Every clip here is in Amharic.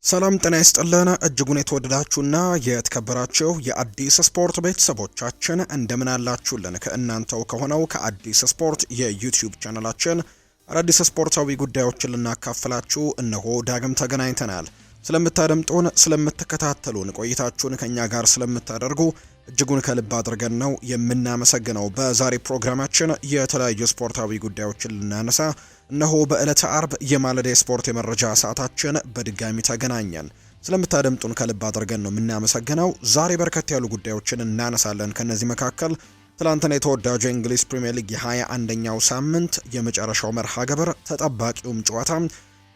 ሰላም ጤና ይስጥልን እጅጉን የተወደዳችሁና የተከበራችሁ የአዲስ ስፖርት ቤተሰቦቻችን እንደምን አላችሁልን? ከእናንተው ከሆነው ከአዲስ ስፖርት የዩቲዩብ ቻናላችን አዳዲስ ስፖርታዊ ጉዳዮችን ልናካፍላችሁ እነሆ ዳግም ተገናኝተናል። ስለምታደምጡን፣ ስለምትከታተሉን፣ ቆይታችሁን ከኛ ጋር ስለምታደርጉ እጅጉን ከልብ አድርገን ነው የምናመሰግነው። በዛሬ ፕሮግራማችን የተለያዩ ስፖርታዊ ጉዳዮችን ልናነሳ እነሆ በዕለተ አርብ የማለዳ ስፖርት የመረጃ ሰዓታችን በድጋሚ ተገናኘን። ስለምታደምጡን ከልብ አድርገን ነው የምናመሰግነው። ዛሬ በርከት ያሉ ጉዳዮችን እናነሳለን። ከነዚህ መካከል ትላንትና የተወዳጁ የእንግሊዝ ፕሪሚየር ሊግ የ21ኛው ሳምንት የመጨረሻው መርሃ ግብር ተጠባቂውም ጨዋታ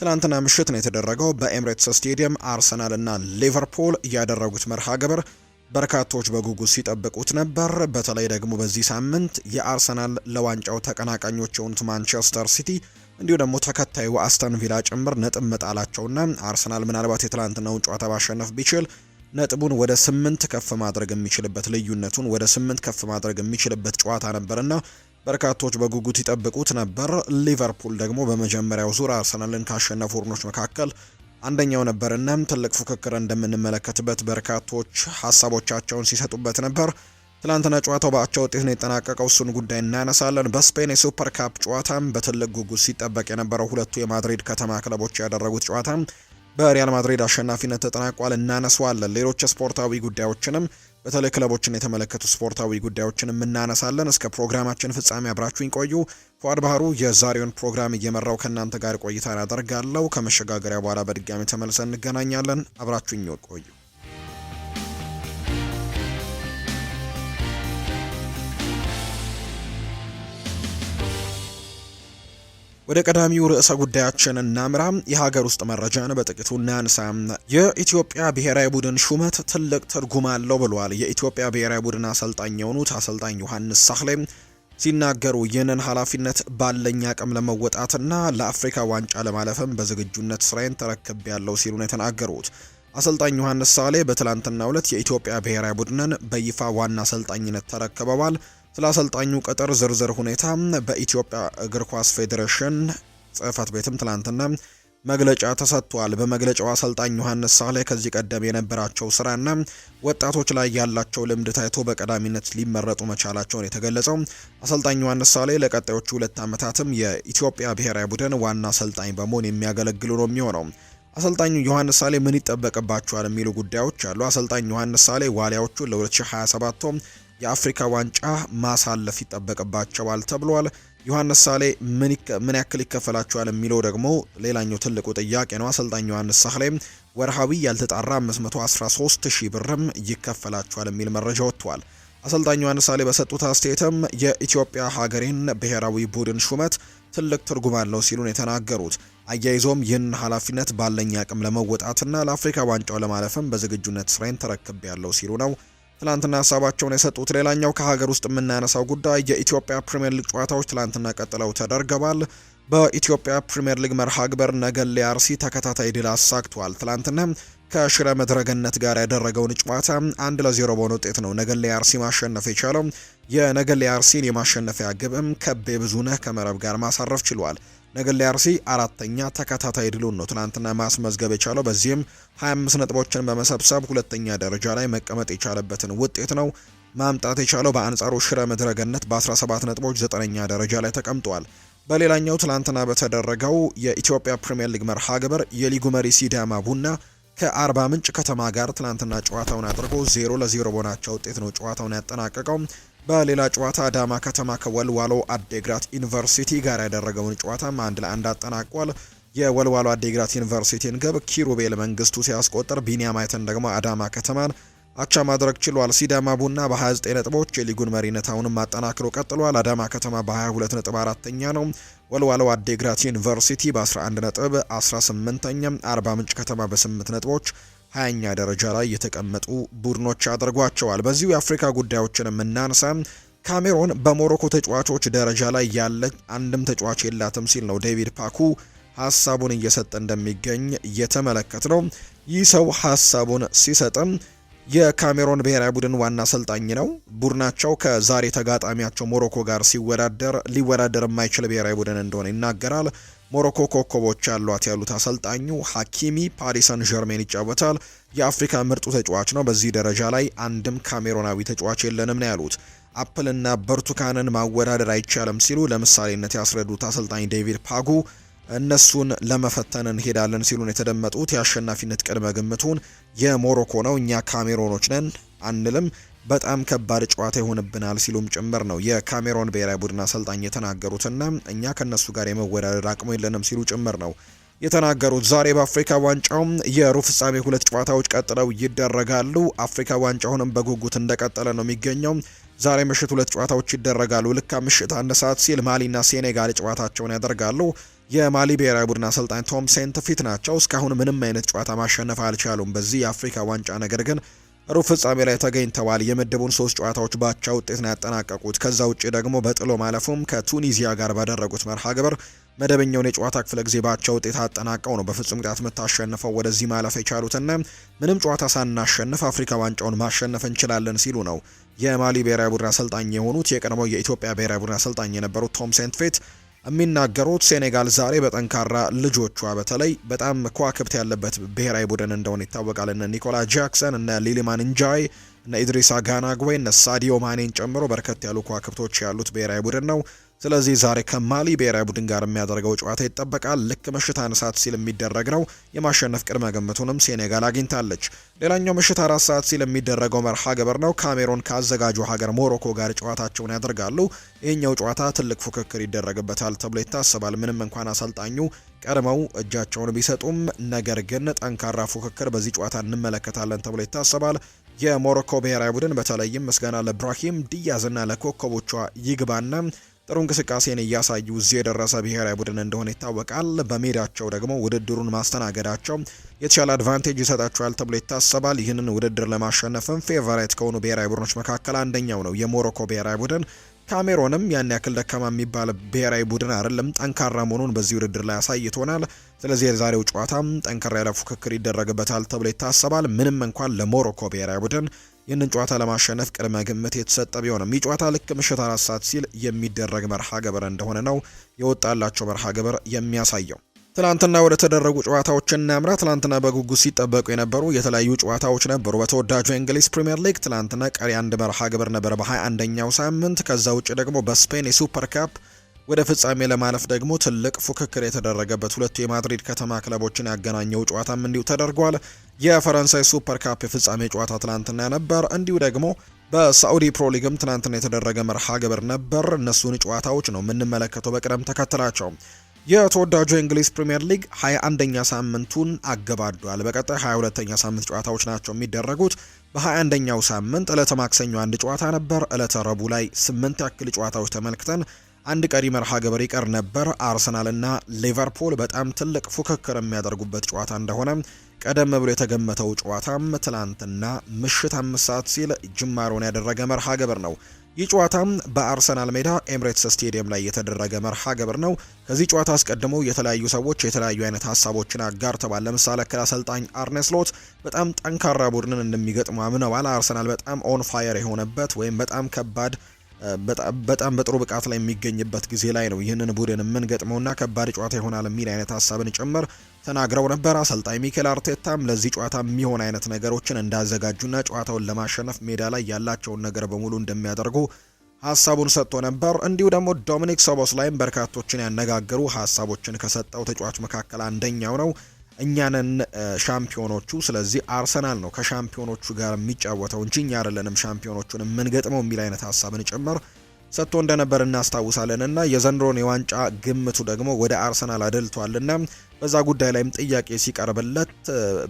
ትላንትና ምሽት ነው የተደረገው። በኤምሬትስ ስቴዲየም አርሰናል እና ሊቨርፑል ያደረጉት መርሃ ግብር በርካቶች በጉጉት ሲጠብቁት ነበር። በተለይ ደግሞ በዚህ ሳምንት የአርሰናል ለዋንጫው ተቀናቃኞች የሆኑት ማንቸስተር ሲቲ እንዲሁ ደግሞ ተከታዩ አስተን ቪላ ጭምር ነጥብ መጣላቸውና አርሰናል ምናልባት የትላንትናውን ጨዋታ ማሸነፍ ቢችል ነጥቡን ወደ 8 ከፍ ማድረግ የሚችልበት ልዩነቱን ወደ 8 ከፍ ማድረግ የሚችልበት ጨዋታ ነበርና በርካቶች በጉጉት ይጠብቁት ነበር። ሊቨርፑል ደግሞ በመጀመሪያው ዙር አርሰናልን ካሸነፉ ቡድኖች መካከል አንደኛው ነበርና ትልቅ ፉክክር እንደምንመለከትበት በርካቶች ሀሳቦቻቸውን ሲሰጡበት ነበር። ትላንትና ጨዋታው በአቻ ውጤት ነው የተጠናቀቀው። እሱን ጉዳይ እናነሳለን። በስፔን የሱፐር ካፕ ጨዋታም በትልቅ ጉጉት ሲጠበቅ የነበረው ሁለቱ የማድሪድ ከተማ ክለቦች ያደረጉት ጨዋታ በሪያል ማድሪድ አሸናፊነት ተጠናቋል። እናነሳዋለን። ሌሎች ስፖርታዊ ጉዳዮችንም በተለይ ክለቦችን የተመለከቱ ስፖርታዊ ጉዳዮችንም እናነሳለን። እስከ ፕሮግራማችን ፍጻሜ አብራችሁኝ ቆዩ። ፏድ ባህሩ የዛሬውን ፕሮግራም እየመራው ከእናንተ ጋር ቆይታን አደርጋለሁ። ከመሸጋገሪያ በኋላ በድጋሚ ተመልሰን እንገናኛለን። አብራችሁኝ ቆዩ። ወደ ቀዳሚው ርዕሰ ጉዳያችን እናምራ። የሀገር ውስጥ መረጃን በጥቂቱ እናንሳ። የኢትዮጵያ ብሔራዊ ቡድን ሹመት ትልቅ ትርጉም አለው ብሏል የኢትዮጵያ ብሔራዊ ቡድን አሰልጣኝ የሆኑት አሰልጣኝ ዮሐንስ ሳህሌ ሲናገሩ ይህንን ኃላፊነት ባለኝ አቅም ለመወጣትና ለአፍሪካ ዋንጫ ለማለፍም በዝግጁነት ስራዬን ተረክቤያለሁ ሲሉ ነው የተናገሩት። አሰልጣኝ ዮሐንስ ሳህሌ በትላንትናው ዕለት የኢትዮጵያ ብሔራዊ ቡድንን በይፋ ዋና አሰልጣኝነት ተረክበዋል። ስለ አሰልጣኙ ቅጥር ዝርዝር ሁኔታ በኢትዮጵያ እግር ኳስ ፌዴሬሽን ጽህፈት ቤትም ትላንትና መግለጫ ተሰጥቷል። በመግለጫው አሰልጣኝ ዮሐንስ ሳህሌ ከዚህ ቀደም የነበራቸው ስራና ወጣቶች ላይ ያላቸው ልምድ ታይቶ በቀዳሚነት ሊመረጡ መቻላቸውን የተገለጸው አሰልጣኝ ዮሐንስ ሳህሌ ለቀጣዮቹ 2 ዓመታትም የኢትዮጵያ ብሔራዊ ቡድን ዋና አሰልጣኝ በመሆን የሚያገለግሉ ነው የሚሆነው። አሰልጣኙ ዮሐንስ ሳህሌ ምን ይጠበቅባቸዋል የሚሉ ጉዳዮች አሉ። አሰልጣኝ ዮሐንስ ሳህሌ ዋሊያዎቹ ለ2027 የአፍሪካ ዋንጫ ማሳለፍ ይጠበቅባቸዋል ተብሏል። ዮሐንስ ሳህሌ ምን ያክል ይከፈላቸዋል የሚለው ደግሞ ሌላኛው ትልቁ ጥያቄ ነው። አሰልጣኝ ዮሐንስ ሳህሌ ወርሃዊ ያልተጣራ 513,000 ብርም ይከፈላቸዋል የሚል መረጃ ወጥቷል። አሰልጣኝ ዮሐንስ ሳህሌ በሰጡት አስተያየትም የኢትዮጵያ ሀገሬን ብሔራዊ ቡድን ሹመት ትልቅ ትርጉም አለው ሲሉ ነው የተናገሩት። አያይዞም ይህን ኃላፊነት ባለኝ አቅም ለመወጣትና ለአፍሪካ ዋንጫው ለማለፍም በዝግጁነት ስራዬን ተረክቤያለሁ ሲሉ ነው ትላንትና ሀሳባቸውን የሰጡት። ሌላኛው ከሀገር ውስጥ የምናነሳው ጉዳይ የኢትዮጵያ ፕሪሚየር ሊግ ጨዋታዎች ትላንትና ቀጥለው ተደርገዋል። በኢትዮጵያ ፕሪሚየር ሊግ መርሃ ግብር ነገሌ አርሲ ተከታታይ ድል አሳክቷል። ትላንትና ከሽረ መድረገነት ጋር ያደረገውን ጨዋታ 1-0 በሆነ ውጤት ነው ነገሌ አርሲ ማሸነፍ የቻለው። የነገሌ አርሲን የማሸነፊያ ግብም ከቤ ብዙነህ ከመረብ ጋር ማሳረፍ ችሏል። ነገሌ አርሲ 4ኛ ተከታታይ ድሉን ነው ትናንትና ማስመዝገብ የቻለው። በዚህም 25 ነጥቦችን በመሰብሰብ 2ኛ ደረጃ ላይ መቀመጥ የቻለበትን ውጤት ነው ማምጣት የቻለው። በአንጻሩ ሽረ መድረገነት በ17 ነጥቦች 9ኛ ደረጃ ላይ ተቀምጧል። በሌላኛው ትላንትና በተደረገው የኢትዮጵያ ፕሪሚየር ሊግ መርሃ ግብር የሊጉ መሪ ሲዳማ ቡና ከአርባ ምንጭ ከተማ ጋር ትላንትና ጨዋታውን አድርጎ 0-0 በሆናቸው ውጤት ነው ጨዋታውን ያጠናቀቀው። በሌላ ጨዋታ አዳማ ከተማ ከወልዋሎ አዴግራት ዩኒቨርሲቲ ጋር ያደረገውን ጨዋታ 1-1 አጠናቋል። የወልዋሎ አዴግራት ዩኒቨርሲቲን ግብ ኪሩቤል መንግስቱ ሲያስቆጥር ቢኒያም አይተን ደግሞ አዳማ ከተማን አቻ ማድረግ ችሏል። ሲዳማ ቡና በ29 ነጥቦች የሊጉን መሪነት አሁንም አጠናክሮ ቀጥሏል። አዳማ ከተማ በ22 ነጥብ 4ኛ ነው። ወልዋሎ አዴግራት ዩኒቨርሲቲ በ11 ነጥብ 18ኛ፣ አርባ ምንጭ ከተማ በ8 ነጥቦች 20ኛ ደረጃ ላይ የተቀመጡ ቡድኖች አድርጓቸዋል። በዚሁ የአፍሪካ ጉዳዮችን የምናነሳ ካሜሮን በሞሮኮ ተጫዋቾች ደረጃ ላይ ያለ አንድም ተጫዋች የላትም ሲል ነው ዴቪድ ፓኩ ሀሳቡን እየሰጠ እንደሚገኝ እየተመለከት ነው። ይህ ሰው ሀሳቡን ሲሰጥም የካሜሮን ብሔራዊ ቡድን ዋና አሰልጣኝ ነው። ቡድናቸው ከዛሬ ተጋጣሚያቸው ሞሮኮ ጋር ሊወዳደር የማይችል ብሔራዊ ቡድን እንደሆነ ይናገራል። ሞሮኮ ኮከቦች ያሏት ያሉት አሰልጣኙ ሀኪሚ ፓሪስ ሰን ዠርሜን ይጫወታል። የአፍሪካ ምርጡ ተጫዋች ነው። በዚህ ደረጃ ላይ አንድም ካሜሮናዊ ተጫዋች የለንም ነው ያሉት። አፕልና ብርቱካንን ማወዳደር አይቻልም ሲሉ ለምሳሌነት ያስረዱት አሰልጣኝ ዴቪድ ፓጉ እነሱን ለመፈተን እንሄዳለን ሲሉ ነው የተደመጡት። የአሸናፊነት ቅድመ ግምቱን የሞሮኮ ነው፣ እኛ ካሜሮኖች ነን አንልም፣ በጣም ከባድ ጨዋታ ይሆንብናል ሲሉም ጭምር ነው የካሜሮን ብሔራዊ ቡድን አሰልጣኝ የተናገሩትና እኛ ከነሱ ጋር የመወዳደር አቅሙ የለንም ሲሉ ጭምር ነው የተናገሩት። ዛሬ በአፍሪካ ዋንጫው የሩብ ፍጻሜ 2 ጨዋታዎች ቀጥለው ይደረጋሉ። አፍሪካ ዋንጫውንም በጉጉት እንደቀጠለ ነው የሚገኘው። ዛሬ ምሽት 2 ጨዋታዎች ይደረጋሉ። ልክ ምሽት 1 ሰዓት ሲል ማሊና ሴኔጋል ጨዋታቸውን ያደርጋሉ። የማሊ ብሔራዊ ቡድን አሰልጣኝ ቶም ሴንት ፊት ናቸው። እስካሁን ምንም አይነት ጨዋታ ማሸነፍ አልቻሉም በዚህ የአፍሪካ ዋንጫ። ነገር ግን ሩብ ፍጻሜ ላይ ተገኝተዋል። የምድቡን 3 ጨዋታዎች ባቻ ውጤት ነው ያጠናቀቁት። ከዛ ውጪ ደግሞ በጥሎ ማለፉም ከቱኒዚያ ጋር ባደረጉት መርሃ ግብር መደበኛውን የጨዋታ ክፍለ ጊዜ ባቻ ውጤት አጠናቀው ነው በፍጹም ቅጣት ምት አሸንፈው ወደዚህ ማለፍ የቻሉትና ምንም ጨዋታ ሳናሸንፍ አፍሪካ ዋንጫውን ማሸነፍ እንችላለን ሲሉ ነው የማሊ ብሔራዊ ቡድን አሰልጣኝ የሆኑት የቀድሞው የኢትዮጵያ ብሔራዊ ቡድን አሰልጣኝ የነበሩት ቶም ሴንት ፊት የሚናገሩት። ሴኔጋል ዛሬ በጠንካራ ልጆቿ በተለይ በጣም ከዋክብት ያለበት ብሔራዊ ቡድን እንደሆነ ይታወቃል። እነ ኒኮላ ጃክሰን፣ እነ ሊሊማን እንጃይ፣ እነ ኢድሪሳ ጋናጉዌ፣ እነ ሳዲዮ ማኔን ጨምሮ በርከት ያሉ ከዋክብቶች ያሉት ብሔራዊ ቡድን ነው። ስለዚህ ዛሬ ከማሊ ብሔራዊ ቡድን ጋር የሚያደርገው ጨዋታ ይጠበቃል። ልክ ምሽት 1 ሰዓት ሲል የሚደረግ ነው። የማሸነፍ ቅድመ ግምቱንም ሴኔጋል አግኝታለች። ሌላኛው ምሽት 4 ሰዓት ሲል የሚደረገው መርሃ ግብር ነው። ካሜሮን ከአዘጋጁ ሀገር ሞሮኮ ጋር ጨዋታቸውን ያደርጋሉ። ይህኛው ጨዋታ ትልቅ ፉክክር ይደረግበታል ተብሎ ይታሰባል። ምንም እንኳን አሰልጣኙ ቀድመው እጃቸውን ቢሰጡም ነገር ግን ጠንካራ ፉክክር በዚህ ጨዋታ እንመለከታለን ተብሎ ይታሰባል። የሞሮኮ ብሔራዊ ቡድን በተለይም ምስጋና ለብራሂም ዲያዝና ለኮከቦቿ ይግባና ጥሩ እንቅስቃሴን እያሳዩ እዚህ የደረሰ ብሔራዊ ቡድን እንደሆነ ይታወቃል። በሜዳቸው ደግሞ ውድድሩን ማስተናገዳቸው የተሻለ አድቫንቴጅ ይሰጣቸዋል ተብሎ ይታሰባል። ይህንን ውድድር ለማሸነፍም ፌቨራይት ከሆኑ ብሔራዊ ቡድኖች መካከል አንደኛው ነው የሞሮኮ ብሔራዊ ቡድን። ካሜሮንም ያን ያክል ደካማ የሚባል ብሔራዊ ቡድን አይደለም፣ ጠንካራ መሆኑን በዚህ ውድድር ላይ አሳይቶናል። ስለዚህ የዛሬው ጨዋታም ጠንካራ ያለ ፉክክር ይደረግበታል ተብሎ ይታሰባል። ምንም እንኳን ለሞሮኮ ብሔራዊ ቡድን ይህንን ጨዋታ ለማሸነፍ ቅድመ ግምት የተሰጠ ቢሆንም ይህ ጨዋታ ልክ ምሽት 4 ሰዓት ሲል የሚደረግ መርሃ ግብር እንደሆነ ነው የወጣላቸው መርሃ ግብር የሚያሳየው። ትላንትና ወደ ተደረጉ ጨዋታዎች እናምራ። ትላንትና በጉጉት ሲጠበቁ የነበሩ የተለያዩ ጨዋታዎች ነበሩ። በተወዳጁ የእንግሊዝ ፕሪምየር ሊግ ትላንትና ቀሪ አንድ መርሃ ግብር ነበር በ21ኛው ሳምንት። ከዛ ውጭ ደግሞ በስፔን የሱፐር ካፕ ወደ ፍጻሜ ለማለፍ ደግሞ ትልቅ ፉክክር የተደረገበት ሁለቱ የማድሪድ ከተማ ክለቦችን ያገናኘው ጨዋታም እንዲሁ ተደርጓል። የፈረንሳይ ሱፐር ካፕ የፍጻሜ ጨዋታ ትላንትና ነበር። እንዲሁ ደግሞ በሳዑዲ ፕሮ ሊግም ትላንትና የተደረገ መርሃ ግብር ነበር። እነሱን ጨዋታዎች ነው የምንመለከተው በቅደም ተከተላቸው። የተወዳጁ የእንግሊዝ ፕሪምየር ሊግ 21ኛ ሳምንቱን አገባዷል። በቀጣይ 22ኛ ሳምንት ጨዋታዎች ናቸው የሚደረጉት። በ21ኛው ሳምንት ዕለተ ማክሰኞ አንድ ጨዋታ ነበር። ዕለተ ረቡዕ ላይ 8 ያክል ጨዋታዎች ተመልክተን አንድ ቀሪ መርሃ ግብር ይቀር ነበር። አርሰናልና ሊቨርፑል በጣም ትልቅ ፉክክር የሚያደርጉበት ጨዋታ እንደሆነ ቀደም ብሎ የተገመተው ጨዋታም ትላንትና ምሽት 5 ሰዓት ሲል ጅማሮን ያደረገ መርሃ ግብር ነው። ይህ ጨዋታም በአርሰናል ሜዳ ኤምሬትስ ስቴዲየም ላይ የተደረገ መርሃ ግብር ነው። ከዚህ ጨዋታ አስቀድሞ የተለያዩ ሰዎች የተለያዩ አይነት ሀሳቦችን አጋርተዋል። ለምሳሌ አሰልጣኝ አርኔ ስሎት በጣም ጠንካራ ቡድንን እንደሚገጥሙ አምነዋል። አርሰናል በጣም ኦን ፋየር የሆነበት ወይም በጣም ከባድ በጣም በጥሩ ብቃት ላይ የሚገኝበት ጊዜ ላይ ነው ይህንን ቡድን የምንገጥመውና ከባድ ጨዋታ ይሆናል የሚል አይነት ሀሳብን ጭምር ተናግረው ነበር። አሰልጣኝ ሚኬል አርቴታም ለዚህ ጨዋታ የሚሆን አይነት ነገሮችን እንዳዘጋጁና ጨዋታውን ለማሸነፍ ሜዳ ላይ ያላቸውን ነገር በሙሉ እንደሚያደርጉ ሀሳቡን ሰጥቶ ነበር። እንዲሁ ደግሞ ዶሚኒክ ሶቦስላይም በርካቶችን ያነጋገሩ ሀሳቦችን ከሰጠው ተጫዋች መካከል አንደኛው ነው። እኛንን ሻምፒዮኖቹ፣ ስለዚህ አርሰናል ነው ከሻምፒዮኖቹ ጋር የሚጫወተው እንጂ እኛ አይደለንም ሻምፒዮኖቹን የምንገጥመው የሚል አይነት ሀሳብን ጭምር ሰጥቶ እንደነበር እናስታውሳለን። እና የዘንድሮን የዋንጫ ግምቱ ደግሞ ወደ አርሰናል አደልቷልና በዛ ጉዳይ ላይም ጥያቄ ሲቀርብለት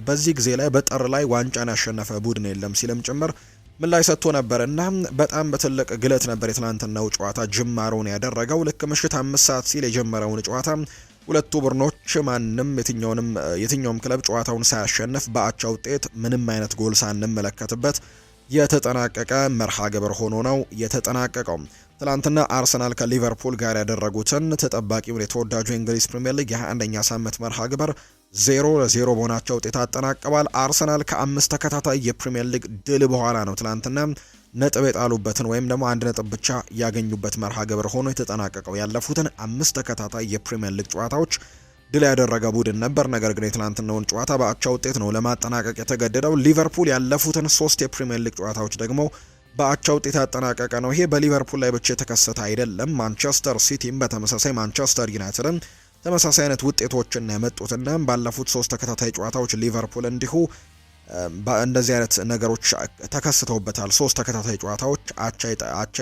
በዚህ ጊዜ ላይ በጥር ላይ ዋንጫን ያሸነፈ ቡድን የለም ሲልም ጭምር ምላሽ ሰጥቶ ነበር። እና በጣም በትልቅ ግለት ነበር የትናንትናው ጨዋታ ጅማሮን ያደረገው። ልክ ምሽት 5 ሰዓት ሲል የጀመረውን ጨዋታ ሁለቱ ቡድኖች የትኛውም ክለብ ጨዋታውን ሳያሸንፍ በአቻ ውጤት ምንም አይነት ጎል ሳንመለከትበት የተጠናቀቀ መርሃ ግብር ሆኖ ነው የተጠናቀቀው። ትላንትና አርሰናል ከሊቨርፑል ጋር ያደረጉትን ተጠባቂውን የተወዳጁ የእንግሊዝ ፕሪምየር ሊግ የ21ኛ ሳምንት መርሃ ግብር 0-0 በሆናቸው ውጤት አጠናቀዋል። አርሰናል ከ5 ተከታታይ የፕሪምየር ሊግ ድል በኋላ ነው ትላንትና ነጥብ የጣሉበትን ወይም ደግሞ 1 ነጥብ ብቻ ያገኙበት መርሃ ግብር ሆኖ የተጠናቀቀው። ያለፉትን 5 ተከታታይ የፕሪሚየር ሊግ ጨዋታዎች ድል ያደረገ ቡድን ነበር። ነገር ግን የትናንትናውን ጨዋታ በአቻ ውጤት ነው ለማጠናቀቅ የተገደደው። ሊቨርፑል ያለፉትን 3 የፕሪሚየር ሊግ ጨዋታዎች ደግሞ በአቻ ውጤት ያጠናቀቀ ነው። ይሄ በሊቨርፑል ላይ ብቻ የተከሰተ አይደለም። ማንቸስተር ሲቲም በተመሳሳይ ማንቸስተር ዩናይትድም ተመሳሳይ አይነት ውጤቶችን ያመጡትና ባለፉት 3 ተከታታይ ጨዋታዎች ሊቨርፑል እንዲሁ እንደዚህ አይነት ነገሮች ተከስተውበታል። 3 ተከታታይ ጨዋታዎች አቻ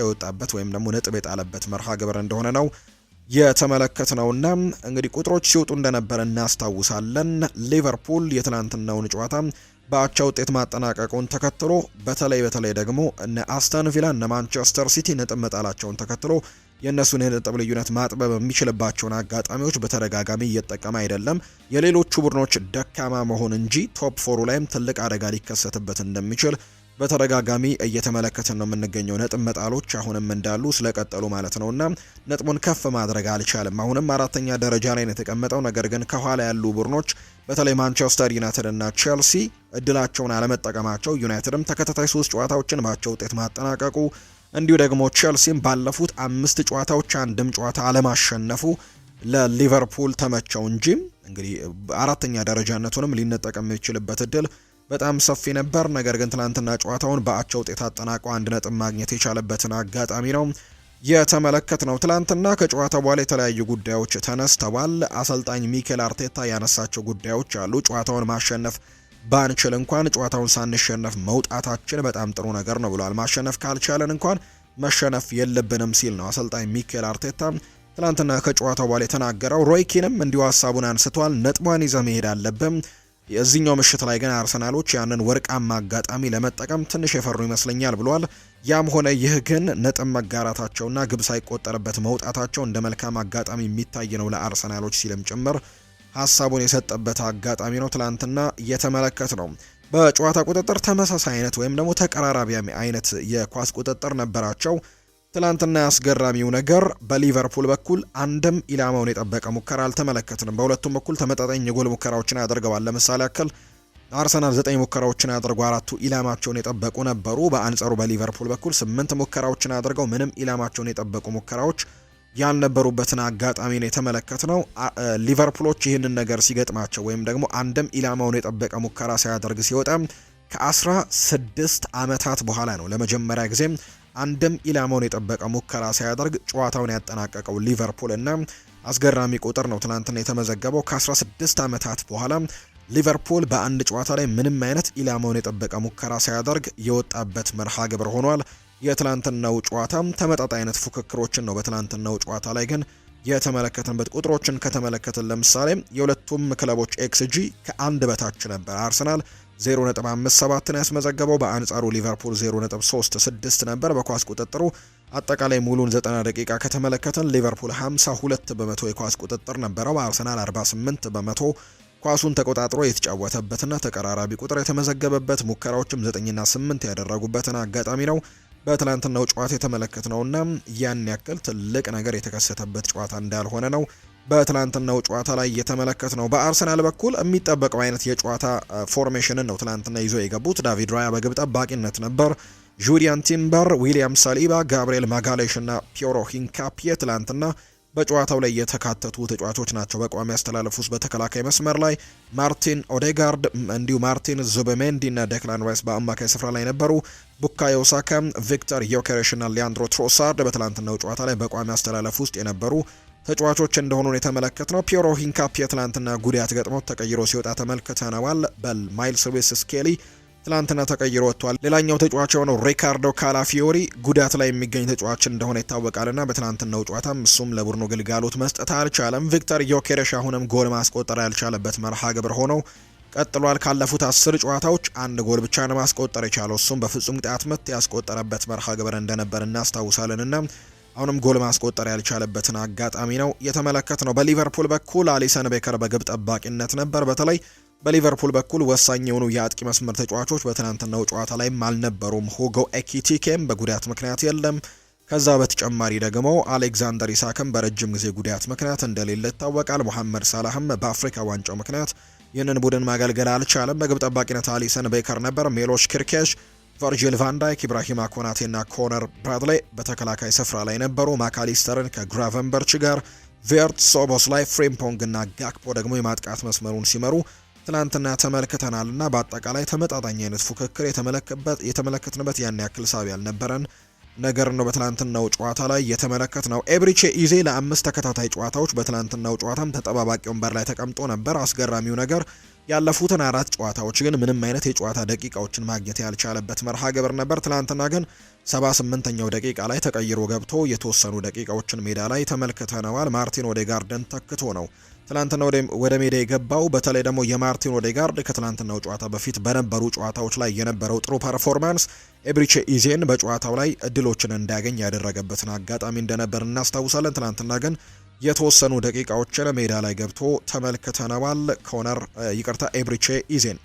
የወጣበት ወይም ደግሞ ነጥብ የጣለበት መርሃ ግብር እንደሆነ ነው የተመለከትነውና እንግዲህ ቁጥሮች ሲወጡ እንደነበረ እናስታውሳለን። ሊቨርፑል የትናንትናውን ጨዋታ በአቻ ውጤት ማጠናቀቁን ተከትሎ በተለይ ደግሞ እነ አስተን ቪላ እነ ማንቸስተር ሲቲ ነጥብ መጣላቸውን ተከትሎ የእነሱን የነጥብ ልዩነት ማጥበብ የሚችልባቸውን አጋጣሚዎች በተደጋጋሚ እየተጠቀመ አይደለም። የሌሎቹ ቡድኖች ደካማ መሆን እንጂ ቶፕ ፎሩ ላይም ትልቅ አደጋ ሊከሰትበት እንደሚችል በተደጋጋሚ እየተመለከትን ነው የምንገኘው። ነጥብ መጣሎች አሁንም እንዳሉ ስለቀጠሉ ማለት ነውና ነጥቡን ከፍ ማድረግ አልቻለም። አሁንም 4ኛ ደረጃ ላይ ነው የተቀመጠው። ነገር ግን ከኋላ ያሉ ቡድኖች በተለይ ማንቸስተር ዩናይትድ እና ቼልሲ እድላቸውን አለመጠቀማቸው፣ ዩናይትድም ተከታታይ 3 ጨዋታዎችን በአቻ ውጤት ማጠናቀቁ፣ እንዲሁ ደግሞ ቼልሲም ባለፉት 5 ጨዋታዎች አንድም ጨዋታ አለማሸነፉ ለሊቨርፑል ተመቸው እንጂ እንግዲህ 4ኛ ደረጃነቱንም ሊነጠቀም የሚችልበት እድል በጣም ሰፊ ነበር። ነገር ግን ትናንትና ጨዋታውን በአቻ ውጤት አጠናቆ 1 ነጥብ ማግኘት የቻለበትን አጋጣሚ ነው የተመለከትነው። ትናንትና ከጨዋታው በኋላ የተለያዩ ጉዳዮች ተነስተዋል። አሰልጣኝ ሚኬል አርቴታ ያነሳቸው ጉዳዮች አሉ። ጨዋታውን ማሸነፍ ባንችል እንኳን ጨዋታውን ሳንሸነፍ መውጣታችን በጣም ጥሩ ነገር ነው ብሏል። ማሸነፍ ካልቻለን እንኳን መሸነፍ የለብንም ሲል ነው አሰልጣኝ ሚኬል አርቴታ ትናንትና ከጨዋታው በኋላ የተናገረው። ሮይ ኪንም እንዲሁ ሀሳቡን አንስቷል። ነጥቧን ይዘ መሄድ አለብን። የዚህኛው ምሽት ላይ ግን አርሰናሎች ያንን ወርቃማ አጋጣሚ ለመጠቀም ትንሽ የፈሩ ይመስለኛል ብሏል። ያም ሆነ ይህ ግን ነጥብ መጋራታቸውና ግብ ሳይቆጠርበት መውጣታቸው እንደ መልካም አጋጣሚ የሚታይ ነው ለአርሰናሎች ሲልም ጭምር ሀሳቡን የሰጠበት አጋጣሚ ነው ትላንትና እየተመለከት ነው። በጨዋታ ቁጥጥር ተመሳሳይ አይነት ወይም ደግሞ ተቀራራቢ አይነት የኳስ ቁጥጥር ነበራቸው። ትላንትና ያስገራሚው ነገር በሊቨርፑል በኩል አንድም ኢላማውን የጠበቀ ሙከራ አልተመለከትንም። በሁለቱም በኩል ተመጣጣኝ የጎል ሙከራዎችን ያደርገዋል። ለምሳሌ ያክል አርሰናል 9 ሙከራዎችን አድርገው 4ቱ ኢላማቸውን የጠበቁ ነበሩ። በአንጻሩ በሊቨርፑል በኩል 8 ሙከራዎችን አድርገው ምንም ኢላማቸውን የጠበቁ ሙከራዎች ያልነበሩበትን አጋጣሚ ነው የተመለከትነው። ሊቨርፑሎች ይህንን ነገር ሲገጥማቸው ወይም ደግሞ አንድም ኢላማውን የጠበቀ ሙከራ ሳያደርግ ሲወጣ ከ16 ዓመታት በኋላ ነው ለመጀመሪያ ጊዜ አንድም ኢላማውን የጠበቀ ሙከራ ሳያደርግ ጨዋታውን ያጠናቀቀው ሊቨርፑል እና አስገራሚ ቁጥር ነው ትናንትና የተመዘገበው። ከ16 ዓመታት በኋላ ሊቨርፑል በአንድ ጨዋታ ላይ ምንም አይነት ኢላማውን የጠበቀ ሙከራ ሳያደርግ የወጣበት መርሃ ግብር ሆኗል። የትላንትናው ጨዋታ ተመጣጣኝ አይነት ፉክክሮችን ነው በትላንትናው ጨዋታ ላይ ግን የተመለከተንበት። ቁጥሮችን ከተመለከትን ለምሳሌ የሁለቱም ክለቦች ኤክስጂ ከ1 በታች ነበር። አርሰናል 0.57 ነው ያስመዘገበው። በአንጻሩ ሊቨርፑል 0.36 ነበር። በኳስ ቁጥጥሩ አጠቃላይ ሙሉን 90 ደቂቃ ከተመለከተን ሊቨርፑል 52 በመቶ የኳስ ቁጥጥር ነበረው። አርሰናል 48 በመቶ ኳሱን ተቆጣጥሮ የተጫወተበትና ተቀራራቢ ቁጥር የተመዘገበበት ሙከራዎችም 9ና 8 ያደረጉበትን አጋጣሚ ነው በትላንትናው ጨዋታ የተመለከትነውና ያን ያክል ትልቅ ነገር የተከሰተበት ጨዋታ እንዳልሆነ ነው በትላንትናው ጨዋታ ላይ የተመለከትነው። በአርሰናል በኩል የሚጠበቀው አይነት የጨዋታ ፎርሜሽንን ነው ትላንትና ይዞ የገቡት። ዳቪድ ራያ በግብ ጠባቂነት ነበር። ጁሪያን ቲምበር፣ ዊሊያም ሳሊባ፣ ጋብሪኤል ማጋሌሽ እና ፒየሮ ሂንካፒዬ ትላንትና በጨዋታው ላይ የተካተቱ ተጫዋቾች ናቸው። በቋሚ አስተላለፍ ውስጥ በተከላካይ መስመር ላይ ማርቲን ኦዴጋርድ እንዲሁ ማርቲን ዙበሜንዲ እና ዴክላን ራይስ በአማካይ ስፍራ ላይ ነበሩ። ቡካዮ ሳካ፣ ቪክተር ዮኬሬሽ እና ሊያንድሮ ትሮሳርድ በትላንትናው ጨዋታ ላይ በቋሚ አስተላለፍ ውስጥ የነበሩ ተጫዋቾች እንደሆኑ የተመለከትነው። ፒየሮ ሂንካፒዬ ትላንትና ጉዳት ገጥሞት ተቀይሮ ሲወጣ ተመልክተነዋል። በማይልስ ሉዊስ ስኬሊ ትላንትና ተቀይሮ ወጥቷል። ሌላኛው ተጫዋች የሆነው ሪካርዶ ካላፊዮሪ ጉዳት ላይ የሚገኝ ተጫዋች እንደሆነ ይታወቃልና በትላንትናው ጨዋታም እሱም ለቡድኑ ግልጋሎት መስጠት አልቻለም። ቪክተር ዮኬሬሽ አሁንም ጎል ማስቆጠር ያልቻለበት መርሃ ግብር ሆነው ቀጥሏል። ካለፉት 10 ጨዋታዎች 1 ጎል ብቻ ነው ማስቆጠር የቻለው። እሱም በፍጹም ቅጣት ምት ያስቆጠረበት መርሃ ግብር እንደነበር እናስታውሳለንና አሁንም ጎል ማስቆጠር ያልቻለበትን አጋጣሚ ነው የተመለከትነው። በሊቨርፑል በኩል አሊሰን ቤከር በግብ ጠባቂነት ነበር። በተለይ በሊቨርፑል በኩል ወሳኝ የሆኑ የአጥቂ መስመር ተጫዋቾች በትናንትናው ጨዋታ ላይም አልነበሩም። ሁጎ ኤኪቲኬም በጉዳት ምክንያት የለም። ከዛ በተጨማሪ ደግሞ አሌክዛንደር ኢሳክም በረጅም ጊዜ ጉዳት ምክንያት እንደሌለ ይታወቃል። ሙሐመድ ሳላህም በአፍሪካ ዋንጫው ምክንያት ይህንን ቡድን ማገልገል አልቻለም። በግብ ጠባቂነት አሊሰን ቤከር ነበር። ሜሎሽ ኪርኬሽ፣ ቨርጂል ቫንዳይክ፣ ኢብራሂማ ኮናቴና ኮነር ብራድሌ በተከላካይ ስፍራ ላይ ነበሩ። ማካሊስተርን ከግራቨንበርች ጋር፣ ቬርት፣ ሶቦስላይ፣ ፍሬምፖንግ እና ጋክፖ ደግሞ የማጥቃት መስመሩን ሲመሩ ትላንትና ተመልክተናልና በአጠቃላይ ተመጣጣኝ አይነት ፉክክር የተመለከትንበት ያን ያክል ሳቢ ያልነበረን ነገር ነው በትላንትናው ጨዋታ ላይ የተመለከት ነው። ኤብሪቼ ኢዜ ለ5 ተከታታይ ጨዋታዎች በትላንትናው ጨዋታም ተጠባባቂ ወንበር ላይ ተቀምጦ ነበር። አስገራሚው ነገር ያለፉትን 4 ጨዋታዎች ግን ምንም አይነት የጨዋታ ደቂቃዎችን ማግኘት ያልቻለበት መርሃ ግብር ነበር። ትላንትና ግን 78ኛው ደቂቃ ላይ ተቀይሮ ገብቶ የተወሰኑ ደቂቃዎችን ሜዳ ላይ ተመልክተነዋል። ማርቲን ኦዴጋርድን ተክቶ ነው ትላንትና ወደ ሜዳ የገባው። በተለይ ደግሞ የማርቲን ኦዴጋርድ ከትላንትናው ጨዋታ በፊት በነበሩ ጨዋታዎች ላይ የነበረው ጥሩ ፐርፎርማንስ ኤብሪቼ ኢዜን በጨዋታው ላይ እድሎችን እንዲያገኝ ያደረገበትን አጋጣሚ እንደነበር እናስታውሳለን። ትላንትና ግን የተወሰኑ ደቂቃዎችን ሜዳ ላይ ገብቶ ተመልክተነዋል። ኤብሪቼ ኢዜን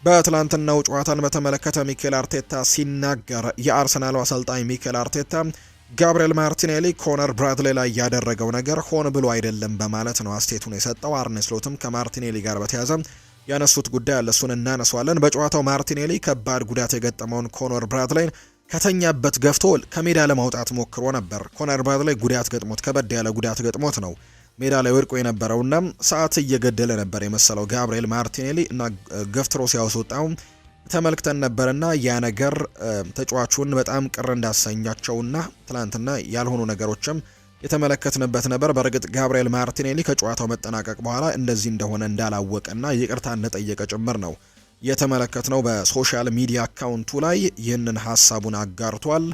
በትላንትናው ጨዋታን በተመለከተ ሚኬል አርቴታ ሲናገር የአርሰናሉ አሰልጣኝ ሚኬል አርቴታ ጋብሪኤል ማርቲኔሊ ኮነር ብራድሌ ላይ ያደረገው ነገር ሆን ብሎ አይደለም በማለት ነው አስተያየቱን የሰጠው። አርኔ ስሎትም ከማርቲኔሊ ጋር በተያያዘ ያነሱት ጉዳይ አለ፣ እሱን እናነሷለን። በጨዋታው ማርቲኔሊ ከባድ ጉዳት የገጠመውን ኮነር ብራድሌን ከተኛበት ገፍቶ ከሜዳ ለማውጣት ሞክሮ ነበር። ኮነር ብራድሌ ጉዳት ገጥሞት ከበድ ያለ ጉዳት ገጥሞት ነው ሜዳ ላይ ወድቆ የነበረውና ሰዓት እየገደለ ነበር የመሰለው ጋብሪኤል ማርቲኔሊ እና ገፍትሮ ሲያወጣው ተመልክተን ነበርና ያ ነገር ተጫዋቹን በጣም ቅር እንዳሰኛቸውና ትላንትና ያልሆኑ ነገሮችም የተመለከትንበት ነበር። በእርግጥ ጋብሪኤል ማርቲኔሊ ከጨዋታው መጠናቀቅ በኋላ እንደዚህ እንደሆነ እንዳላወቀና ይቅርታ እንደጠየቀ ጭምር ነው የተመለከትነው። በሶሻል ሚዲያ አካውንቱ ላይ ይህንን ሀሳቡን አጋርቷል፣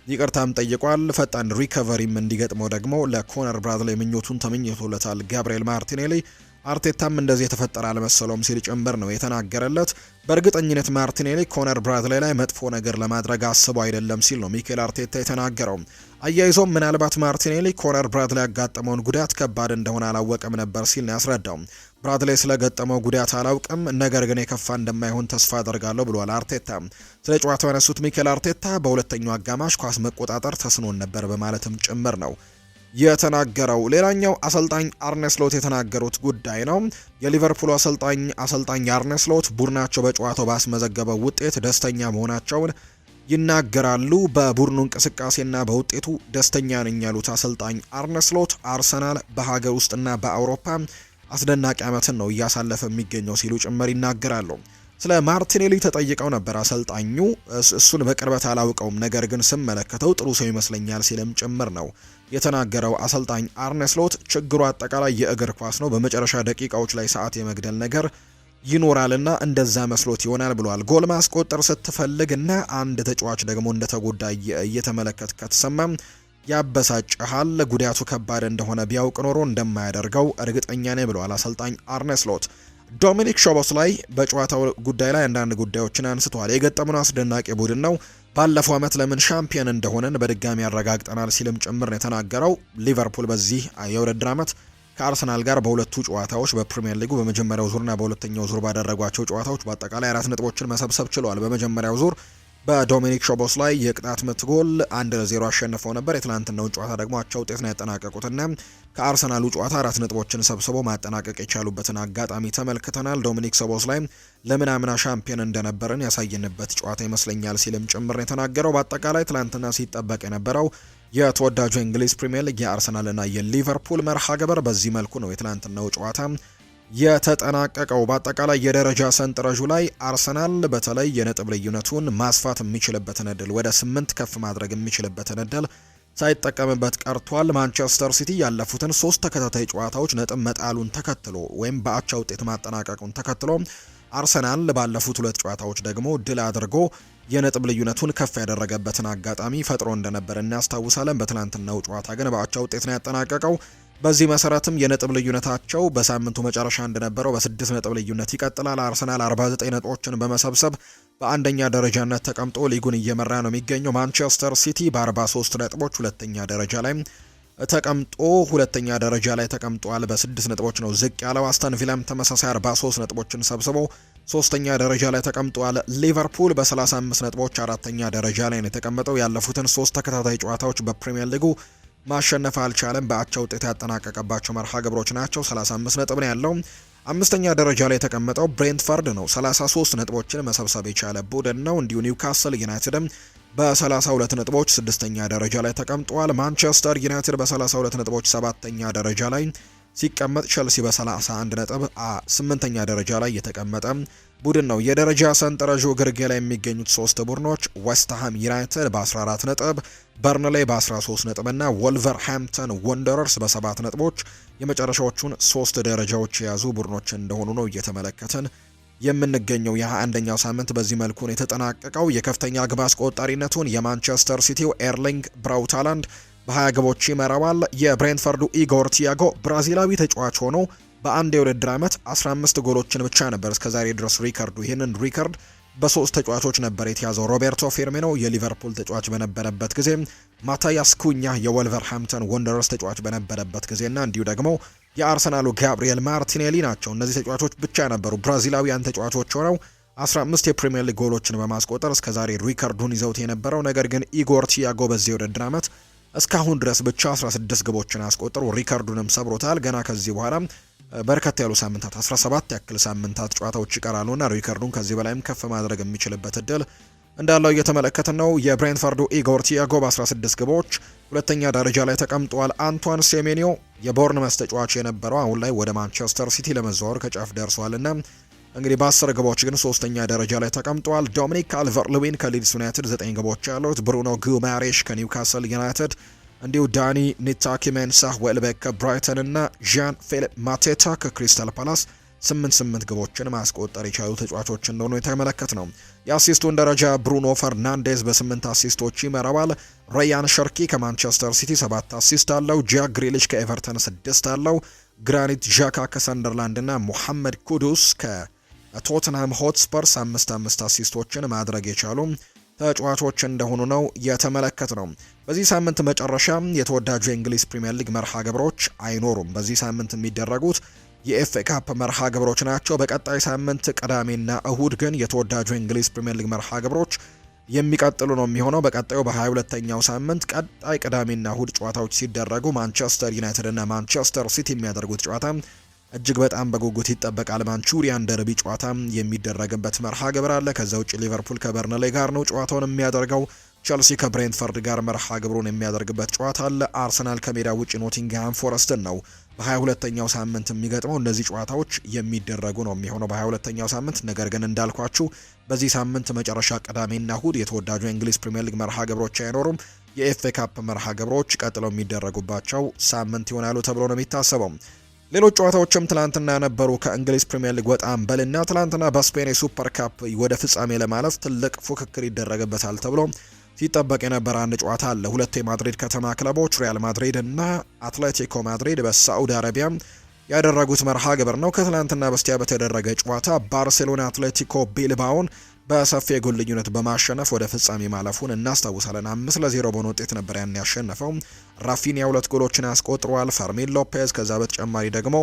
ይቅርታም ጠይቋል። ፈጣን ሪከቨሪም እንዲገጥመው ደግሞ ለኮነር ብራድሌ ምኞቱን ተመኝቶለታል ጋብሪኤል ማርቲኔሊ። አርቴታም እንደዚህ የተፈጠረ አልመሰለውም ሲል ጭምር ነው የተናገረለት። በእርግጠኝነት ማርቲኔሊ ኮነር ብራድሌ ላይ መጥፎ ነገር ለማድረግ አስቦ አይደለም ሲል ነው ሚኬል አርቴታ የተናገረው። አያይዞም ምናልባት ማርቲኔሊ ኮነር ብራድሌ ያጋጠመውን ጉዳት ከባድ እንደሆነ አላወቀም ነበር ሲል ነው ያስረዳው። ብራድሌ ስለገጠመው ጉዳት አላውቅም፣ ነገር ግን የከፋ እንደማይሆን ተስፋ አደርጋለሁ ብሏል አርቴታ። ስለ ጨዋታው ያነሱት ሚኬል አርቴታ በሁለተኛው አጋማሽ ኳስ መቆጣጠር ተስኖን ነበር በማለትም ጭምር ነው የተናገረው። ሌላኛው አሰልጣኝ አርኔ ስሎት የተናገሩት ጉዳይ ነው። የሊቨርፑል አሰልጣኝ አርኔ ስሎት ቡድናቸው በጨዋታው ባስመዘገበው ውጤት ደስተኛ መሆናቸውን ይናገራሉ። በቡድኑ እንቅስቃሴና በውጤቱ ደስተኛ ነኝ ያሉት አሰልጣኝ አርኔ ስሎት አርሰናል በሀገር ውስጥና በአውሮፓ አስደናቂ ዓመትን ነው እያሳለፈ የሚገኘው ሲሉ ጭምር ይናገራሉ። ስለ ማርቲኔሊ ተጠይቀው ነበር አሰልጣኙ። እሱን በቅርበት አላውቀውም፣ ነገር ግን ስመለከተው ጥሩ ሰው ይመስለኛል ሲልም ጭምር ነው የተናገረው አሰልጣኝ አርኔ ስሎት። ችግሩ አጠቃላይ የእግር ኳስ ነው፣ በመጨረሻ ደቂቃዎች ላይ ሰዓት የመግደል ነገር ይኖራልና እንደዛ መስሎት ይሆናል ብሏል። ጎል ማስቆጠር ስትፈልግና አንድ ተጫዋች ደግሞ እንደተጎዳ እየተመለከት ከተሰማም ያበሳጭሃል። ጉዳቱ ከባድ እንደሆነ ቢያውቅ ኖሮ እንደማያደርገው እርግጠኛ ነኝ ብለዋል አሰልጣኝ አርኔ ስሎት። ዶሚኒክ ሾቦስላይ በጨዋታው ጉዳይ ላይ አንዳንድ ጉዳዮችን አንስተዋል። የገጠመን አስደናቂ ቡድን ነው፣ ባለፈው ዓመት ለምን ሻምፒዮን እንደሆነን በድጋሚ ያረጋግጠናል ሲልም ጭምር ነው የተናገረው። ሊቨርፑል በዚህ የውድድር ዓመት ከአርሰናል ጋር በሁለቱ ጨዋታዎች በፕሪሚየር ሊጉ በመጀመሪያው ዙርና በሁለተኛው ዙር ባደረጓቸው ጨዋታዎች በአጠቃላይ 4 ነጥቦችን መሰብሰብ ችለዋል። በመጀመሪያው ዙር በዶሚኒክ ሾቦስላይ የቅጣት ምት ጎል 1-0 አሸንፈው ነበር። የትላንትናውን ጨዋታ ደግሞ አቻ ውጤት ነው ያጠናቀቁትና ከአርሰናሉ ጨዋታ 4 ነጥቦችን ሰብስበው ማጠናቀቅ የቻሉበትን አጋጣሚ ተመልክተናል። ዶሚኒክ ሾቦስላይ ለምን አምና ሻምፒዮን እንደነበረን ያሳየንበት ጨዋታ ይመስለኛል ሲልም ጭምር ነው የተናገረው። በአጠቃላይ ትላንትና ሲጠበቅ የነበረው የተወዳጁ እንግሊዝ ፕሪሚየር ሊግ የአርሰናልና የሊቨርፑል መርሃ ግብር በዚህ መልኩ ነው የትላንትናው ጨዋታ የተጠናቀቀው። በአጠቃላይ የደረጃ ሰንጠረዡ ላይ አርሰናል በተለይ የነጥብ ልዩነቱን ማስፋት የሚችልበትን እድል ወደ 8 ከፍ ማድረግ የሚችልበትን እድል ሳይጠቀምበት ቀርቷል። ማንቸስተር ሲቲ ያለፉትን 3 ተከታታይ ጨዋታዎች ነጥብ መጣሉን ተከትሎ ወይም በአቻ ውጤት ማጠናቀቁን ተከትሎ አርሰናል ባለፉት 2 ጨዋታዎች ደግሞ ድል አድርጎ የነጥብ ልዩነቱን ከፍ ያደረገበትን አጋጣሚ ፈጥሮ እንደነበር እናስታውሳለን። በትናንትናው ጨዋታ ግን በአቻ ውጤት ነው ያጠናቀቀው። በዚህ መሰረትም የነጥብ ልዩነታቸው በሳምንቱ መጨረሻ እንደነበረው በ6 ነጥብ ልዩነት ይቀጥላል። አርሰናል 49 ነጥቦችን በመሰብሰብ በአንደኛ ደረጃነት ተቀምጦ ሊጉን እየመራ ነው የሚገኘው። ማንቸስተር ሲቲ በ43 ነጥቦች ሁለተኛ ደረጃ ላይ ተቀምጧል። በ6 ነጥቦች ነው ዝቅ ያለው። አስተን ቪላም ተመሳሳይ 43 ነጥቦችን ሰብስቦ ሶስተኛ ደረጃ ላይ ተቀምጧል። ሊቨርፑል በ35 ነጥቦች አራተኛ ደረጃ ላይ ነው የተቀመጠው። ያለፉትን 3 ተከታታይ ጨዋታዎች በፕሪሚየር ሊጉ ማሸነፍ አልቻለም። በአቻ ውጤት ያጠናቀቀባቸው መርሃ ግብሮች ናቸው። 35 ነጥብ ነው ያለው። አምስተኛ ደረጃ ላይ የተቀመጠው ብሬንትፈርድ ነው። 33 ነጥቦችን መሰብሰብ የቻለ ቡድን ነው። እንዲሁ ኒውካስል ዩናይትድም በ32 ነጥቦች ስድስተኛ ደረጃ ላይ ተቀምጧል። ማንቸስተር ዩናይትድ በ32 ነጥቦች ሰባተኛ ደረጃ ላይ ሲቀመጥ፣ ቸልሲ በ31 ነጥብ ስምንተኛ ደረጃ ላይ የተቀመጠ ቡድን ነው። የደረጃ ሰንጠረዡ ግርጌ ላይ የሚገኙት ሶስት ቡድኖች ዌስትሃም ዩናይትድ በ14 ነጥብ፣ በርንሌይ በ13 ነጥብ እና ወልቨርሃምፕተን ወንደረርስ በ7 ነጥቦች የመጨረሻዎቹን ሶስት ደረጃዎች የያዙ ቡድኖች እንደሆኑ ነው እየተመለከትን የምንገኘው። የ21ኛው ሳምንት በዚህ መልኩ ነው የተጠናቀቀው። የከፍተኛ ግብ አስቆጣሪነቱን የማንቸስተር ሲቲው ኤርሊንግ ብራውት ሃላንድ በ20 ግቦች ይመራዋል። የብሬንትፈርዱ ኢጎር ቲያጎ ብራዚላዊ ተጫዋች ሆኖ በአንድ የውድድር ዓመት 15 ጎሎችን ብቻ ነበር እስከዛሬ ድረስ ሪከርዱ። ይህንን ሪከርድ በሶስት ተጫዋቾች ነበር የተያዘው። ሮቤርቶ ፊርሚኖ የሊቨርፑል ተጫዋች በነበረበት ጊዜ፣ ማታያስ ኩኛ የወልቨርሃምፕተን ወንደረርስ ተጫዋች በነበረበት ጊዜና እንዲሁ ደግሞ የአርሰናሉ ጋብሪኤል ማርቲኔሊ ናቸው። እነዚህ ተጫዋቾች ብቻ ነበሩ ብራዚላዊያን ተጫዋቾች ሆነው 15 የፕሪሚየር ሊግ ጎሎችን በማስቆጠር እስከዛሬ ሪከርዱን ይዘውት የነበረው። ነገር ግን ኢጎር ቲያጎ በዚህ የውድድር ዓመት እስካሁን ድረስ ብቻ 16 ግቦችን አስቆጥሮ ሪከርዱንም ሰብሮታል። ገና ከዚህ በኋላ በርከት ያሉ ሳምንታት 17 ያክል ሳምንታት ጨዋታዎች ይቀራሉና ሪከርዱን ከዚህ በላይም ከፍ ማድረግ የሚችልበት እድል እንዳለው እየተመለከትን ነው። የብሬንትፈርዱ ኢጎር ቲያጎ በ16 ግቦች ሁለተኛ ደረጃ ላይ ተቀምጧል። አንቷን ሴሜኒዮ የቦርንመስ ተጫዋች የነበረው አሁን ላይ ወደ ማንቸስተር ሲቲ ለመዘዋወር ከጫፍ ደርሷልና እንግዲህ በ10 ግቦች ግን ሶስተኛ ደረጃ ላይ ተቀምጧል። ዶሚኒክ ካልቨርት-ሉዊን ከሊድስ ዩናይትድ 9 ግቦች ያሉት፣ ብሩኖ ጉማሬሽ ከኒውካስል ዩናይትድ እንዲሁ ዳኒ ኒታኪሜንሳህ ዌልቤክ ከብራይተን እና ዣን ፊሊፕ ማቴታ ከክሪስታል ፓላስ 8 ግቦችን ማስቆጠር የቻሉ ተጫዋቾች እንደሆኑ የተመለከት ነው። የአሲስቱን ደረጃ ብሩኖ ፈርናንዴዝ በ8 አሲስቶች ይመራዋል። ራያን ሸርኪ ከማንቸስተር ሲቲ 7 አሲስት አለው። ጃክ ግሪሊሽ ከኤቨርተን 6 አለው። ግራኒት ዣካ ከሰንደርላንድ እና ሙሐመድ ኩዱስ ከቶትንሃም ሆትስፐርስ 5 አሲስቶችን ማድረግ የቻሉ ተጫዋቾች እንደሆኑ ነው የተመለከት ነው። በዚህ ሳምንት መጨረሻ የተወዳጁ የእንግሊዝ ፕሪምየር ሊግ መርሃ ግብሮች አይኖሩም። በዚህ ሳምንት የሚደረጉት የኤፍኤ ካፕ መርሃ ግብሮች ናቸው። በቀጣይ ሳምንት ቅዳሜና እሁድ ግን የተወዳጁ የእንግሊዝ ፕሪምየር ሊግ መርሃ ግብሮች የሚቀጥሉ ነው የሚሆነው። በቀጣዩ በ22ኛው ሳምንት ቀጣይ ቅዳሜና እሁድ ጨዋታዎች ሲደረጉ ማንቸስተር ዩናይትድ እና ማንቸስተር ሲቲ የሚያደርጉት ጨዋታ እጅግ በጣም በጉጉት ይጠበቃል። ማንቹሪያን ደርቢ ጨዋታ የሚደረግበት መርሃ ግብር አለ። ከዛ ውጭ ሊቨርፑል ከበርንሌይ ጋር ነው ጨዋታውን የሚያደርገው። ቸልሲ ከብሬንትፈርድ ጋር መርሃ ግብሩን የሚያደርግበት ጨዋታ አለ። አርሰናል ከሜዳ ውጭ ኖቲንግሃም ፎረስትን ነው በ22ኛው ሳምንት የሚገጥመው። እነዚህ ጨዋታዎች የሚደረጉ ነው የሚሆነው በ22ኛው ሳምንት። ነገር ግን እንዳልኳችሁ በዚህ ሳምንት መጨረሻ ቅዳሜና እሁድ የተወዳጁ የእንግሊዝ ፕሪምየር ሊግ መርሃ ግብሮች አይኖሩም። የኤፍኤ ካፕ መርሃ ግብሮች ቀጥለው የሚደረጉባቸው ሳምንት ይሆናሉ ተብሎ ነው የሚታሰበው። ሌሎች ጨዋታዎችም ትላንትና ነበሩ ከእንግሊዝ ፕሪምየር ሊግ ወጣም በልና ትላንትና በስፔን የሱፐር ካፕ ወደ ፍጻሜ ለማለፍ ትልቅ ፉክክር ይደረግበታል ተብሎ ሲጠበቅ የነበረ አንድ ጨዋታ አለ። ሁለቱ የማድሪድ ከተማ ክለቦች ሪያል ማድሪድ እና አትሌቲኮ ማድሪድ በሳዑዲ አረቢያ ያደረጉት መርሃ ግብር ነው። ከትላንትና በስቲያ በተደረገ ጨዋታ ባርሴሎና አትሌቲኮ ቢልባውን በሰፊ የጎል ልዩነት በማሸነፍ ወደ ፍጻሜ ማለፉን እናስታውሳለን። 5-0 በሆነ ውጤት ነበር ያን ያሸነፈው። ራፊኒያ 2 ጎሎችን ያስቆጥሯል። ፈርሚን ሎፔዝ ከዛ በተጨማሪ ደግሞ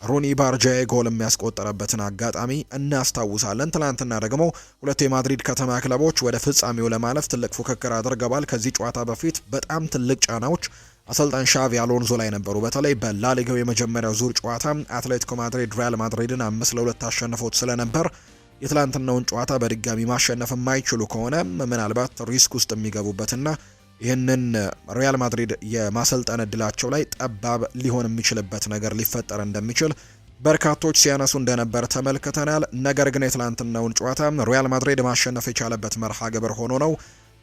ሩኒ ባርጃዬ ጎል የሚያስቆጠረበትን አጋጣሚ እናስታውሳለን። ትናንትና ደግሞ ሁለቱ የማድሪድ ከተማ ክለቦች ወደ ፍጻሜው ለማለፍ ትልቅ ፉክክር አድርገዋል። ከዚህ ጨዋታ በፊት በጣም ትልቅ ጫናዎች አሰልጣኝ ሻቪ አሎንዞ ላይ ነበሩ። በተለይ በላሊጋው የመጀመሪያው ዙር ጨዋታ አትሌቲኮ ማድሪድ ሪያል ማድሪድን 5-2 አሸንፎት ስለነበር የትላንትናውን ጨዋታ በድጋሚ ማሸነፍ የማይችሉ ከሆነ ምናልባት ሪስክ ውስጥ የሚገቡበትና ይህንን ሪያል ማድሪድ የማሰልጠን እድላቸው ላይ ጠባብ ሊሆን የሚችልበት ነገር ሊፈጠር እንደሚችል በርካቶች ሲያነሱ እንደነበር ተመልክተናል። ነገር ግን የትላንትናውን ጨዋታ ሪያል ማድሪድ ማሸነፍ የቻለበት መርሃ ግብር ሆኖ ነው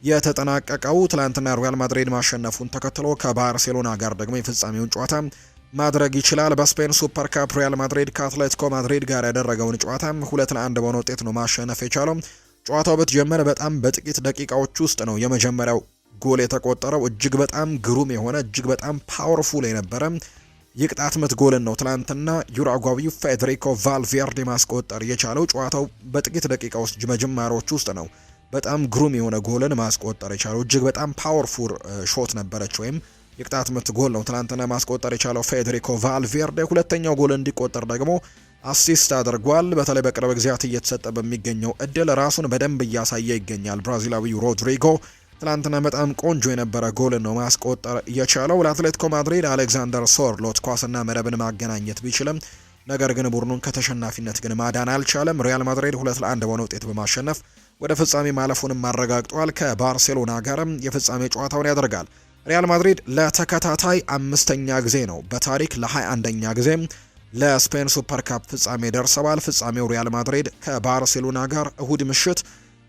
የተጠናቀቀው። ትላንትና ሪያል ማድሪድ ማሸነፉን ተከትሎ ከባርሴሎና ጋር ደግሞ የፍጻሜውን ጨዋታ ማድረግ ይችላል። በስፔን ሱፐር ካፕ ሪያል ማድሪድ ከአትሌቲኮ ማድሪድ ጋር ያደረገውን ጨዋታ 2-1 በሆነ ውጤት ነው ማሸነፍ የቻለው። ጨዋታው በተጀመረ በጣም በጥቂት ደቂቃዎች ውስጥ ነው የመጀመሪያው ጎል የተቆጠረው። እጅግ በጣም ግሩም የሆነ እጅግ በጣም ፓወርፉል የነበረ የቅጣት ምት ጎልን ነው ትላንትና ዩራጓዊው ፌዴሪኮ ቫልቬርዴ ማስቆጠር የቻለው። ጨዋታው በጥቂት ደቂቃ ውስጥ መጀመሪያዎች ውስጥ ነው በጣም ግሩም የሆነ ጎልን ማስቆጠር የቻለው። እጅግ በጣም ፓወርፉል ሾት ነበረች ወይም የቅጣት ምት ጎል ነው ትናንትና ማስቆጠር የቻለው ፌዴሪኮ ቫልቬርዴ። ሁለተኛው ጎል እንዲቆጠር ደግሞ አሲስት አድርጓል። በተለይ በቅርብ ጊዜያት እየተሰጠ በሚገኘው እድል ራሱን በደንብ እያሳየ ይገኛል። ብራዚላዊው ሮድሪጎ ትናንትና በጣም ቆንጆ የነበረ ጎልን ነው ማስቆጠር የቻለው። ለአትሌቲኮ ማድሪድ አሌክዛንደር ሶርሎት ኳስና መረብን ማገናኘት ቢችልም ነገር ግን ቡድኑን ከተሸናፊነት ግን ማዳን አልቻለም። ሪያል ማድሪድ 2-1 በሆነ ውጤት በማሸነፍ ወደ ፍጻሜ ማለፉንም አረጋግጧል። ከባርሴሎና ጋርም የፍጻሜ ጨዋታውን ያደርጋል። ሪያል ማድሪድ ለተከታታይ 5ኛ ጊዜ ነው በታሪክ ለ21ኛ ጊዜ ለስፔን ሱፐር ካፕ ፍጻሜ ደርሰዋል። ፍጻሜው ሪያል ማድሪድ ከባርሴሎና ጋር እሁድ ምሽት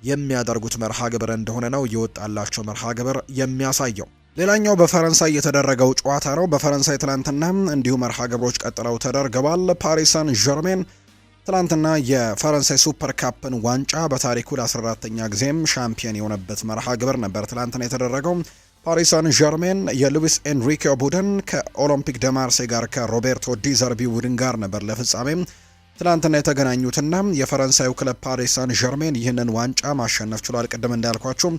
የሚያደርጉት መርሃ ግብር እንደሆነ ነው የወጣላቸው መርሃ ግብር የሚያሳየው። ሌላኛው በፈረንሳይ የተደረገው ጨዋታ ነው። በፈረንሳይ ትላንትና እንዲሁ መርሃ ግብሮች ቀጥለው ተደርገዋል። ፓሪስ ሳን ዠርሜን ትላንትና የፈረንሳይ ሱፐር ካፕን ዋንጫ በታሪኩ ለ14ኛ ጊዜም ሻምፒዮን የሆነበት መርሃ ግብር ነበር ትላንትና የተደረገው። ፓሪስ ሳን ዠርሜን የሉዊስ ኤንሪኬ ቡድን ከኦሎምፒክ ደ ማርሴይ ጋር ከሮቤርቶ ዲ ዘርቢ ቡድን ጋር ነበር ለፍጻሜም ትላንትና የተገናኙትና የፈረንሳዩ ክለብ ፓሪስ ሳን ዠርሜን ይህንን ዋንጫ ማሸነፍ ችሏል። ቅድም እንዳልኳችሁ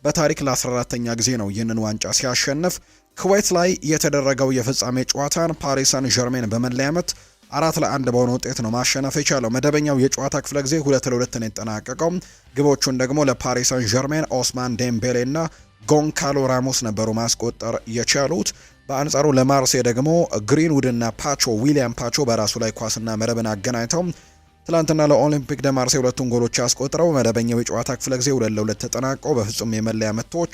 በታሪክ ለ14ኛ ጊዜ ነው ይህንን ዋንጫ ሲያሸንፍ። ኩዌት ላይ የተደረገው የፍጻሜ ጨዋታን ፓሪስ ሳን ዠርሜን በመለያ ምት 4-1 በሆነ ውጤት ነው ማሸነፍ የቻለው። መደበኛው የጨዋታ ክፍለ ጊዜ 2-2 ነው የተጠናቀቀው። ግቦቹን ደግሞ ለፓሪስ ሳን ዠርሜን ኦስማን ዴምቤሌ እና ጎንካሎ ራሞስ ነበሩ ማስቆጠር የቻሉት። በአንጻሩ ለማርሴ ደግሞ ግሪንውድ እና ዊሊያም ፓቾ በራሱ ላይ ኳስና መረብን አገናኝተው ትላንትና ለኦሊምፒክ ደ ማርሴይ ሁለቱን ጎሎች ያስቆጥረው መደበኛው የጨዋታ ክፍለ ጊዜ 2-2 ተጠናቆ በፍጹም የመለያ ምቶች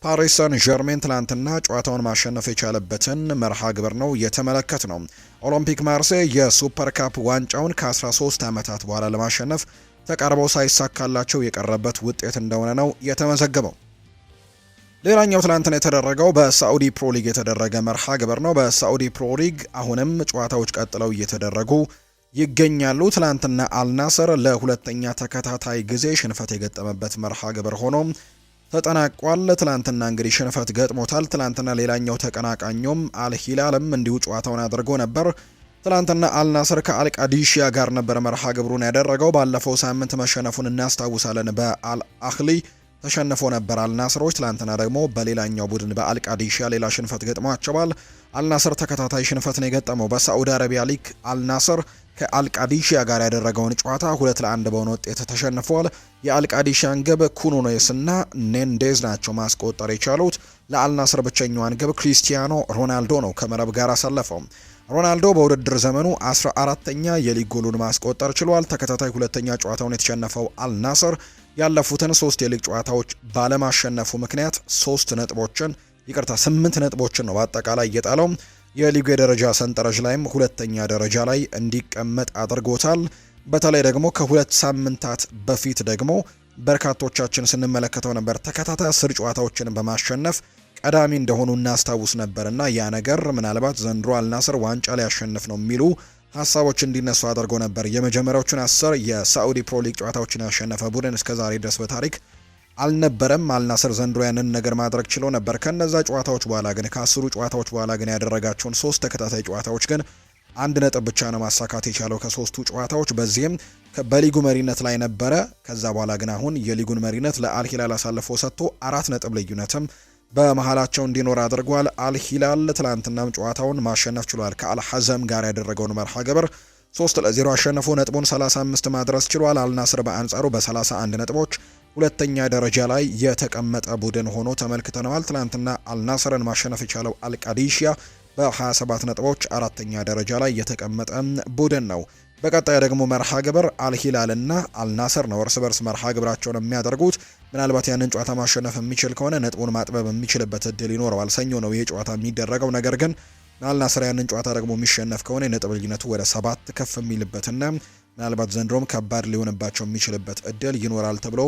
ፓሪስ ሳን ዠርሜን ትላንትና ጨዋታውን ማሸነፍ የቻለበትን መርሃ ግብር ነው የተመለከት ነው። ኦሎምፒክ ማርሴይ የሱፐር ካፕ ዋንጫውን ከ13 ዓመታት በኋላ ለማሸነፍ ተቃርበው ሳይሳካላቸው የቀረበት ውጤት እንደሆነ ነው የተመዘገበው። ሌላኛው ትላንትና የተደረገው በሳዑዲ ፕሮ ሊግ የተደረገ መርሃ ግብር ነው። በሳዑዲ ፕሮ ሊግ አሁንም ጨዋታዎች ቀጥለው እየተደረጉ ይገኛሉ። ትላንትና አልናስር ለሁለተኛ ተከታታይ ጊዜ ሽንፈት የገጠመበት መርሃ ግብር ሆኖ ተጠናቋል። ትላንትና እንግዲህ ሽንፈት ገጥሞታል። ትላንትና ሌላኛው ተቀናቃኙም አልሂላልም እንዲሁ ጨዋታውን አድርጎ ነበር። ትላንትና አልናስር ከአልቃዲሺያ ጋር ነበር መርሃ ግብሩን ያደረገው። ባለፈው ሳምንት መሸነፉን እናስታውሳለን። በአልአህሊ ተሸንፎ ነበር አልናስሮች። ትላንትና ደግሞ በሌላኛው ቡድን በአልቃዲሺያ ሌላ ሽንፈት ገጥሟቸዋል። አልናስር ተከታታይ ሽንፈት ነው የገጠመው። በሳዑዲ አረቢያ ሊግ አልናስር ከአልቃዲሺያ ጋር ያደረገውን ጨዋታ 2-1 በሆነ ውጤት ተሸንፏል። የአልቃዲሺያን ግብ ኩኑኔስ እና ኔንዴዝ ናቸው ማስቆጠር የቻሉት። ለአልናስር ብቸኛዋን ግብ ክሪስቲያኖ ሮናልዶ ነው ከመረብ ጋር አሳለፈው። ሮናልዶ በውድድር ዘመኑ 14ኛ የሊግ ጎሉን ማስቆጠር ችሏል። ተከታታይ ሁለተኛ ጨዋታውን የተሸነፈው አልናስር ያለፉትን 3 የሊግ ጨዋታዎች ባለማሸነፉ ምክንያት 8 ነጥቦችን ነው በአጠቃላይ እየጣለው። የሊጉ የደረጃ ሰንጠረዥ ላይም ሁለተኛ ደረጃ ላይ እንዲቀመጥ አድርጎታል። በተለይ ደግሞ ከ2 ሳምንታት በፊት ደግሞ በርካቶቻችን ስንመለከተው ነበር ተከታታይ 10 ጨዋታዎችን በማሸነፍ ቀዳሚ እንደሆኑ እናስታውስ ነበርና ያ ነገር ምናልባት ዘንድሮ አልናስር ዋንጫ ሊያሸንፍ ነው የሚሉ ሀሳቦች እንዲነሱ አድርጎ ነበር። የመጀመሪያዎቹን 10 የሳዑዲ ፕሮ ሊግ ጨዋታዎችን ያሸነፈ ቡድን እስከዛሬ ድረስ በታሪክ አልነበረም። አልናስር ዘንድሮ ያንን ነገር ማድረግ ችሎ ነበር። ከነዛ ጨዋታዎች በኋላ ግን ከ10ሩ ጨዋታዎች በኋላ ግን ያደረጋቸውን 3 ተከታታይ ጨዋታዎች ግን 1 ነጥብ ብቻ ነው ማሳካት የቻለው ከ3ቱ ጨዋታዎች። በዚህም በሊጉ መሪነት ላይ ነበረ። ከዛ በኋላ ግን አሁን የሊጉን መሪነት ለአልሂላል አሳልፎ ሰጥቶ 4 ነጥብ ልዩነትም በመሃላቸው እንዲኖር አድርጓል። አልሂላል ትላንትናም ጨዋታውን ማሸነፍ ችሏል። ከአልሐዘም ጋር ያደረገውን መርሃ ግብር 3-0 አሸንፎ ነጥቡን 35 ማድረስ ችሏል። አልናስር በአንጻሩ በ31 ነጥቦች ሁለተኛ ደረጃ ላይ የተቀመጠ ቡድን ሆኖ ተመልክተነዋል። ትላንትና አልናስርን ማሸነፍ የቻለው አልቃዲሺያ በ27 ነጥቦች አራተኛ ደረጃ ላይ የተቀመጠ ቡድን ነው። በቀጣይ ደግሞ መርሃ ግብር አልሂላልና አልናስር ነው እርስ በርስ መርሃ ግብራቸውን የሚያደርጉት። ምናልባት ያንን ጨዋታ ማሸነፍ የሚችል ከሆነ ነጥቡን ማጥበብ የሚችልበት እድል ይኖረዋል። ሰኞ ነው ይህ ጨዋታ የሚደረገው። ነገር ግን አልናስር ያንን ጨዋታ ደግሞ የሚሸነፍ ከሆነ የነጥብ ልዩነቱ ወደ 7 ከፍ የሚልበትና ምናልባት ዘንድሮም ከባድ ሊሆንባቸው የሚችልበት እድል ይኖራል ተብሎ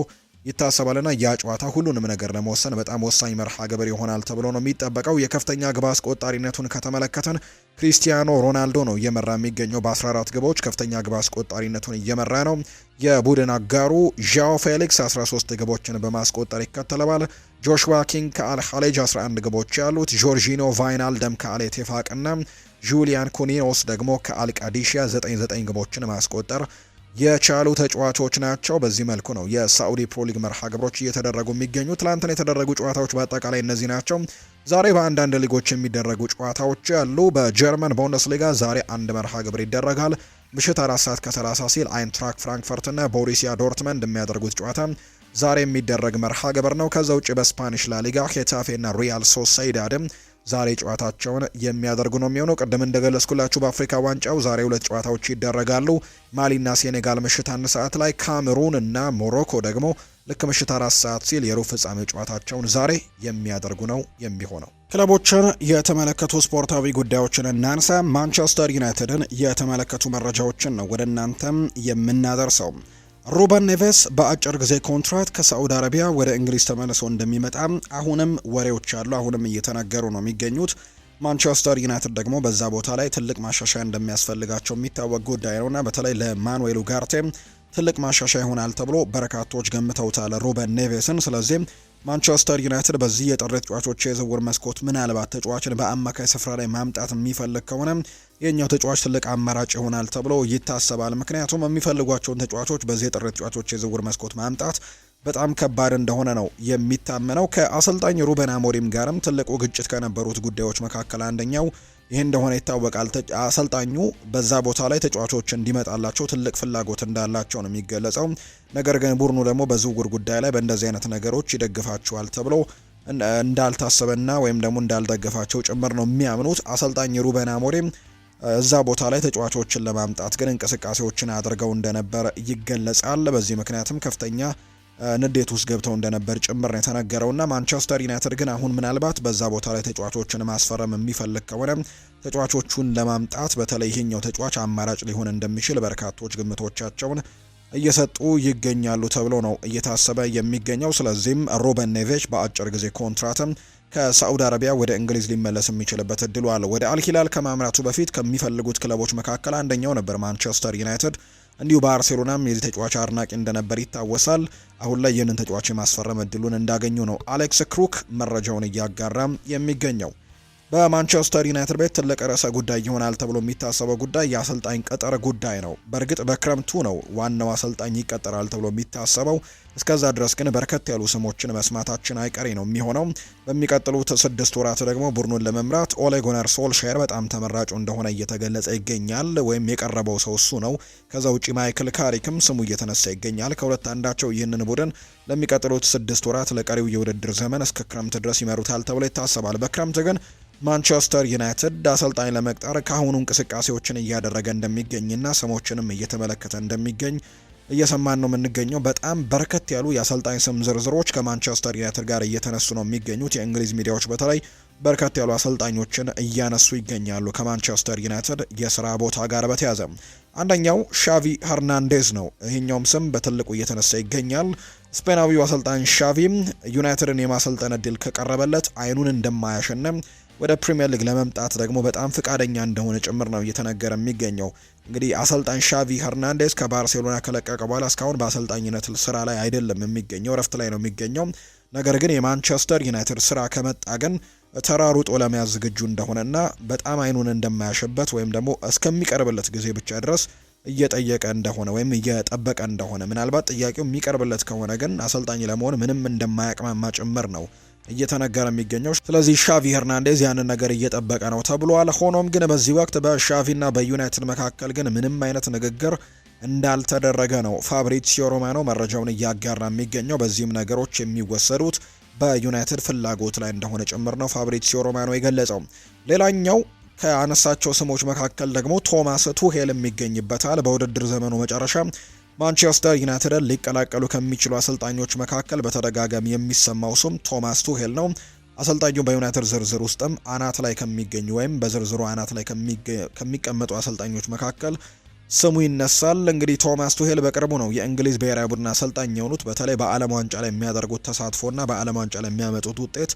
ይታሰባልና ያ ጨዋታ ሁሉንም ነገር ለመወሰን በጣም ወሳኝ መርሃ ግብር ይሆናል ተብሎ ነው የሚጠበቀው። የከፍተኛ ግብ አስቆጣሪነቱን ከተመለከተን ክሪስቲያኖ ሮናልዶ ነው እየመራ የሚገኘው በ14 ግቦች ከፍተኛ ግብ አስቆጣሪነቱን እየመራ ነው። የቡድን አጋሩ ዣኦ ፌሊክስ 13 ግቦችን በማስቆጠር ይከተለዋል። ጆሹዋ ኪንግ ከአልኻሌጅ 11 ግቦች ያሉት፣ ጆርጂኖ ቫይናልደም ከአሌቴፋቅና ጁሊያን ኩኒዮስ ደግሞ ከአልቃዲሺያ 9 ግቦችን ማስቆጠር የቻሉ ተጫዋቾች ናቸው። በዚህ መልኩ ነው የሳዑዲ ፕሮ ሊግ መርሃ ግብሮች እየተደረጉ የሚገኙ። ትላንትና የተደረጉ ጨዋታዎች በአጠቃላይ እነዚህ ናቸው። ዛሬ በአንዳንድ ሊጎች የሚደረጉ ጨዋታዎች ያሉ። በጀርመን ቡንደስሊጋ ዛሬ አንድ መርሃ ግብር ይደረጋል። ምሽት 4:30 ሲል አይንትራክ ፍራንክፈርትና ቦሩሲያ ዶርትመንድ የሚያደርጉት ጨዋታ ዛሬ የሚደረግ መርሃ ግብር ነው። ከዛ ውጭ በስፓኒሽ ላሊጋ ሄታፌና ሪያል ሶሴዳድም ዛሬ ጨዋታቸውን የሚያደርጉ ነው የሚሆነው። ቅድም እንደገለጽኩላችሁ በአፍሪካ ዋንጫው ዛሬ 2 ጨዋታዎች ይደረጋሉ። ማሊና ሴኔጋል ምሽት 1 ሰዓት ላይ፣ ካሜሩን እና ሞሮኮ ደግሞ ልክ ምሽት 4 ሰዓት ሲል የሩብ ፍጻሜ ጨዋታቸውን ዛሬ የሚያደርጉ ነው የሚሆነው። ክለቦችን የተመለከቱ ስፖርታዊ ጉዳዮችን እናንሳ። ማንቸስተር ዩናይትድን የተመለከቱ መረጃዎችን ነው ወደ እናንተም የምናደርሰው። ሩበን ኔቬስ በአጭር ጊዜ ኮንትራት ከሳዑዲ አረቢያ ወደ እንግሊዝ ተመልሶ እንደሚመጣ አሁንም ወሬዎች አሉ፣ አሁንም እየተነገሩ ነው የሚገኙት። ማንቸስተር ዩናይትድ ደግሞ በዛ ቦታ ላይ ትልቅ ማሻሻያ እንደሚያስፈልጋቸው የሚታወቅ ጉዳይ ነውና በተለይ ለማኑኤል ኡጋርቴ ትልቅ ማሻሻያ ይሆናል ተብሎ በርካቶች ገምተውታል ሩበን ኔቬስን። ስለዚህ ማንቸስተር ዩናይትድ በዚህ የጥር ተጫዋቾች የዝውውር መስኮት ምናልባት ተጫዋችን በአማካይ ስፍራ ላይ ማምጣት የሚፈልግ ከሆነ የኛው ተጫዋች ትልቅ አማራጭ ይሆናል ተብሎ ይታሰባል። ምክንያቱም የሚፈልጓቸውን ተጫዋቾች በዚህ የጥር ተጫዋቾች የዝውውር መስኮት ማምጣት በጣም ከባድ እንደሆነ ነው የሚታመነው። ከአሰልጣኝ ሩበን አሞሪም ጋርም ትልቁ ግጭት ከነበሩት ጉዳዮች መካከል አንደኛው ይህ እንደሆነ ይታወቃል። አሰልጣኙ በዛ ቦታ ላይ ተጫዋቾች እንዲመጣላቸው ትልቅ ፍላጎት እንዳላቸው ነው የሚገለጸው። ነገር ግን ቡድኑ ደግሞ በዝውውር ጉዳይ ላይ በእንደዚህ አይነት ነገሮች ይደግፋቸዋል ተብሎ እንዳልታሰበና ወይም ደግሞ እንዳልደገፋቸው ጭምር ነው የሚያምኑት። አሰልጣኝ ሩበን አሞሪም እዛ ቦታ ላይ ተጫዋቾችን ለማምጣት ግን እንቅስቃሴዎችን አድርገው እንደነበር ይገለጻል። በዚህ ምክንያትም ከፍተኛ ንዴት ውስጥ ገብተው እንደነበር ጭምር ነው የተነገረውና ማንቸስተር ዩናይትድ ግን አሁን ምናልባት በዛ ቦታ ላይ ተጫዋቾችን ማስፈረም የሚፈልግ ከሆነ ተጫዋቾቹን ለማምጣት በተለይ ይሄኛው ተጫዋች አማራጭ ሊሆን እንደሚችል በርካቶች ግምቶቻቸውን እየሰጡ ይገኛሉ ተብሎ ነው እየታሰበ የሚገኘው። ስለዚህም ሩበን ኔቬስ በአጭር ጊዜ ኮንትራትም ከሳዑዲ አረቢያ ወደ እንግሊዝ ሊመለስ የሚችልበት እድሉ አለ። ወደ አልሂላል ከማምራቱ በፊት ከሚፈልጉት ክለቦች መካከል አንደኛው ነበር ማንቸስተር ዩናይትድ። እንዲሁ ባርሴሎናም የዚህ ተጫዋች አድናቂ እንደነበር ይታወሳል። አሁን ላይ ይህንን ተጫዋች የማስፈረም እድሉን እንዳገኙ ነው አሌክስ ክሩክ መረጃውን እያጋራም የሚገኘው። በማንቸስተር ዩናይትድ ቤት ትልቅ ርዕሰ ጉዳይ ይሆናል ተብሎ የሚታሰበው ጉዳይ የአሰልጣኝ ቅጥር ጉዳይ ነው። በእርግጥ በክረምቱ ነው ዋናው አሰልጣኝ ይቀጠራል ተብሎ የሚታሰበው። እስከዛ ድረስ ግን በርከት ያሉ ስሞችን መስማታችን አይቀሬ ነው የሚሆነው። በሚቀጥሉት 6 ወራት ደግሞ ቡድኑን ለመምራት ኦሌ ጉናር ሶልሻየር በጣም ተመራጩ እንደሆነ እየተገለጸ ይገኛል፣ ወይም የቀረበው ሰው እሱ ነው። ከዛ ውጪ ማይክል ካሪክም ስሙ እየተነሳ ይገኛል። ከሁለት አንዳቸው ይህንን ቡድን ለሚቀጥሉት 6 ወራት ለቀሪው የውድድር ዘመን እስከ ክረምት ድረስ ይመሩታል ተብሎ ይታሰባል። በክረምት ግን ማንቸስተር ዩናይትድ አሰልጣኝ ለመቅጠር ከአሁኑ እንቅስቃሴዎችን እያደረገ እንደሚገኝና ስሞችንም እየተመለከተ እንደሚገኝ እየሰማን ነው የምንገኘው። በጣም በርከት ያሉ የአሰልጣኝ ስም ዝርዝሮች ከማንቸስተር ዩናይትድ ጋር እየተነሱ ነው የሚገኙት። የእንግሊዝ ሚዲያዎች በተለይ በርከት ያሉ አሰልጣኞችን እያነሱ ይገኛሉ ከማንቸስተር ዩናይትድ የስራ ቦታ ጋር በተያያዘ። አንደኛው ሻቪ ሄርናንዴዝ ነው። ይህኛውም ስም በትልቁ እየተነሳ ይገኛል። ስፔናዊው አሰልጣኝ ሻቪም ዩናይትድን የማሰልጠን እድል ከቀረበለት አይኑን እንደማያሸንም ወደ ፕሪሚየር ሊግ ለመምጣት ደግሞ በጣም ፍቃደኛ እንደሆነ ጭምር ነው እየተነገረ የሚገኘው። እንግዲህ አሰልጣኝ ሻቪ ሄርናንዴዝ ከባርሴሎና ከለቀቀ በኋላ እስካሁን በአሰልጣኝነት ስራ ላይ አይደለም የሚገኘው፣ እረፍት ላይ ነው የሚገኘው። ነገር ግን የማንቸስተር ዩናይትድ ስራ ከመጣ ግን ተራሩጦ ለመያዝ ዝግጁ እንደሆነና በጣም አይኑን እንደማያሽበት ወይም ደግሞ እስከሚቀርብለት ጊዜ ብቻ ድረስ እየጠየቀ እንደሆነ ወይም እየጠበቀ እንደሆነ፣ ምናልባት ጥያቄው የሚቀርብለት ከሆነ ግን አሰልጣኝ ለመሆን ምንም እንደማያቅማማ ጭምር ነው እየተነገረ የሚገኘው። ስለዚህ ሻቪ ሄርናንዴዝ ያንን ነገር እየጠበቀ ነው ተብሏል። ሆኖም ግን በዚህ ወቅት በሻቪና በዩናይትድ መካከል ግን ምንም አይነት ንግግር እንዳልተደረገ ነው ፋብሪዚዮ ሮማኖ መረጃውን እያጋራ የሚገኘው። በዚህም ነገሮች የሚወሰዱት በዩናይትድ ፍላጎት ላይ እንደሆነ ጭምር ነው ፋብሪዚዮ ሮማኖ የገለጸው። ሌላኛው ከአነሳቸው ስሞች መካከል ደግሞ ቶማስ ቱሄል የሚገኝበታል። በውድድር ዘመኑ መጨረሻ ማንቸስተር ዩናይትድን ሊቀላቀሉ ከሚችሉ አሰልጣኞች መካከል በተደጋጋሚ የሚሰማው ስም ቶማስ ቱሄል ነው። አሰልጣኙ በዩናይትድ ዝርዝር ውስጥም አናት ላይ ከሚገኙ ወይም በዝርዝሩ አናት ላይ ከሚቀመጡ አሰልጣኞች መካከል ስሙ ይነሳል። እንግዲህ ቶማስ ቱሄል በቅርቡ ነው የእንግሊዝ ብሔራዊ ቡድን አሰልጣኝ የሆኑት። በተለይ በዓለም ዋንጫ ላይ የሚያደርጉት ተሳትፎና በዓለም ዋንጫ ላይ የሚያመጡት ውጤት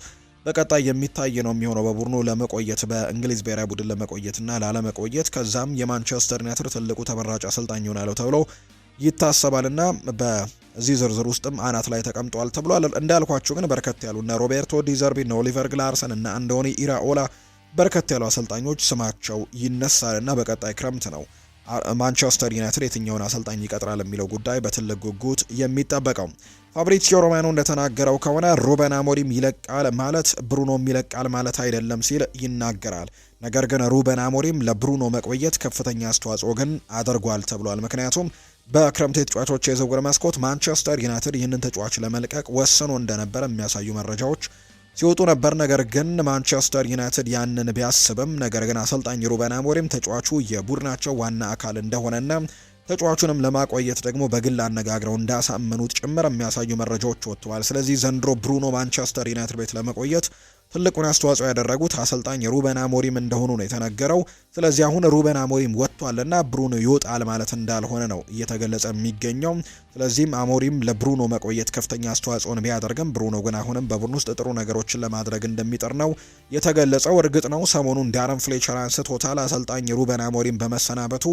በቀጣይ የሚታይ ነው የሚሆነው በቡድኑ ለመቆየት በእንግሊዝ ብሔራዊ ቡድን ለመቆየትና ላለመቆየት። ከዛም የማንቸስተር ዩናይትድ ትልቁ ተመራጭ አሰልጣኝ ይሆናሉ ተብሎ ይታሰባልና በዚህ ዝርዝር ውስጥም አናት ላይ ተቀምጧል ተብሏል። እንዳልኳችሁ ግን በርከት ያሉ እነ ሮቤርቶ ዲዘርቢ፣ እነ ኦሊቨር ግላርሰን እና አንዶኒ ኢራኦላ በርከት ያሉ አሰልጣኞች ስማቸው ይነሳልና በቀጣይ ክረምት ነው ማንቸስተር ዩናይትድ የትኛውን አሰልጣኝ ይቀጥራል የሚለው ጉዳይ በትልቅ ጉጉት የሚጠበቀው። ፋብሪዚዮ ሮማኖ እንደተናገረው ከሆነ ሩበን አሞሪም ይለቃል ማለት ብሩኖም ይለቃል ማለት አይደለም ሲል ይናገራል። ነገር ግን ሩበን አሞሪም ለብሩኖ መቆየት ከፍተኛ አስተዋጽኦ ግን አድርጓል ተብሏል። ምክንያቱም በክረምት የተጫዋቾች የዝውውር መስኮት ማንቸስተር ዩናይትድ ይህንን ተጫዋች ለመልቀቅ ወስኖ እንደነበረ የሚያሳዩ መረጃዎች ሲወጡ ነበር። ነገር ግን ማንቸስተር ዩናይትድ ያንን ቢያስብም ነገር ግን አሰልጣኝ ሩበን አሞሪም ተጫዋቹ የቡድናቸው ዋና አካል እንደሆነና ተጫዋቹንም ለማቆየት ደግሞ በግል አነጋግረው እንዳሳመኑት ጭምር የሚያሳዩ መረጃዎች ወጥተዋል። ስለዚህ ዘንድሮ ብሩኖ ማንቸስተር ዩናይትድ ቤት ለመቆየት ትልቁን አስተዋጽኦ ያደረጉት አሰልጣኝ ሩበን አሞሪም እንደሆኑ ነው የተነገረው። ስለዚህ አሁን ሩበን አሞሪም ወጥቷልና ብሩኖ ይወጣል ማለት እንዳልሆነ ነው እየተገለጸ የሚገኘው። ስለዚህም አሞሪም ለብሩኖ መቆየት ከፍተኛ አስተዋጽኦን ቢያደርግም ብሩኖ ግን አሁንም በቡድን ውስጥ ጥሩ ነገሮችን ለማድረግ እንደሚጥር ነው የተገለጸው። እርግጥ ነው ሰሞኑን ዳረን ፍሌቸር አንስቶታል። አሰልጣኝ ሩበን አሞሪም በመሰናበቱ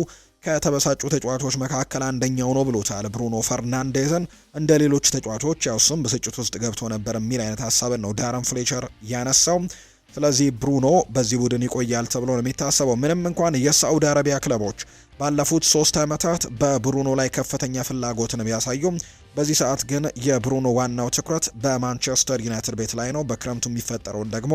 ከተበሳጩ ተጫዋቾች መካከል አንደኛው ነው ብሎታል። ብሩኖ ፈርናንዴዝን እንደ ሌሎች ተጫዋቾች ያው እሱም ብስጭት ውስጥ ገብቶ ነበር የሚል አይነት ሀሳብን ነው ዳረን ፍሌቸር ያነሳው። ስለዚህ ብሩኖ በዚህ ቡድን ይቆያል ተብሎ ነው የሚታሰበው። ምንም እንኳን የሳዑዲ አረቢያ ክለቦች ባለፉት 3 ዓመታት በብሩኖ ላይ ከፍተኛ ፍላጎትን ቢያሳዩም በዚህ ሰዓት ግን የብሩኖ ዋናው ትኩረት በማንቸስተር ዩናይትድ ቤት ላይ ነው። በክረምቱ የሚፈጠረውን ደግሞ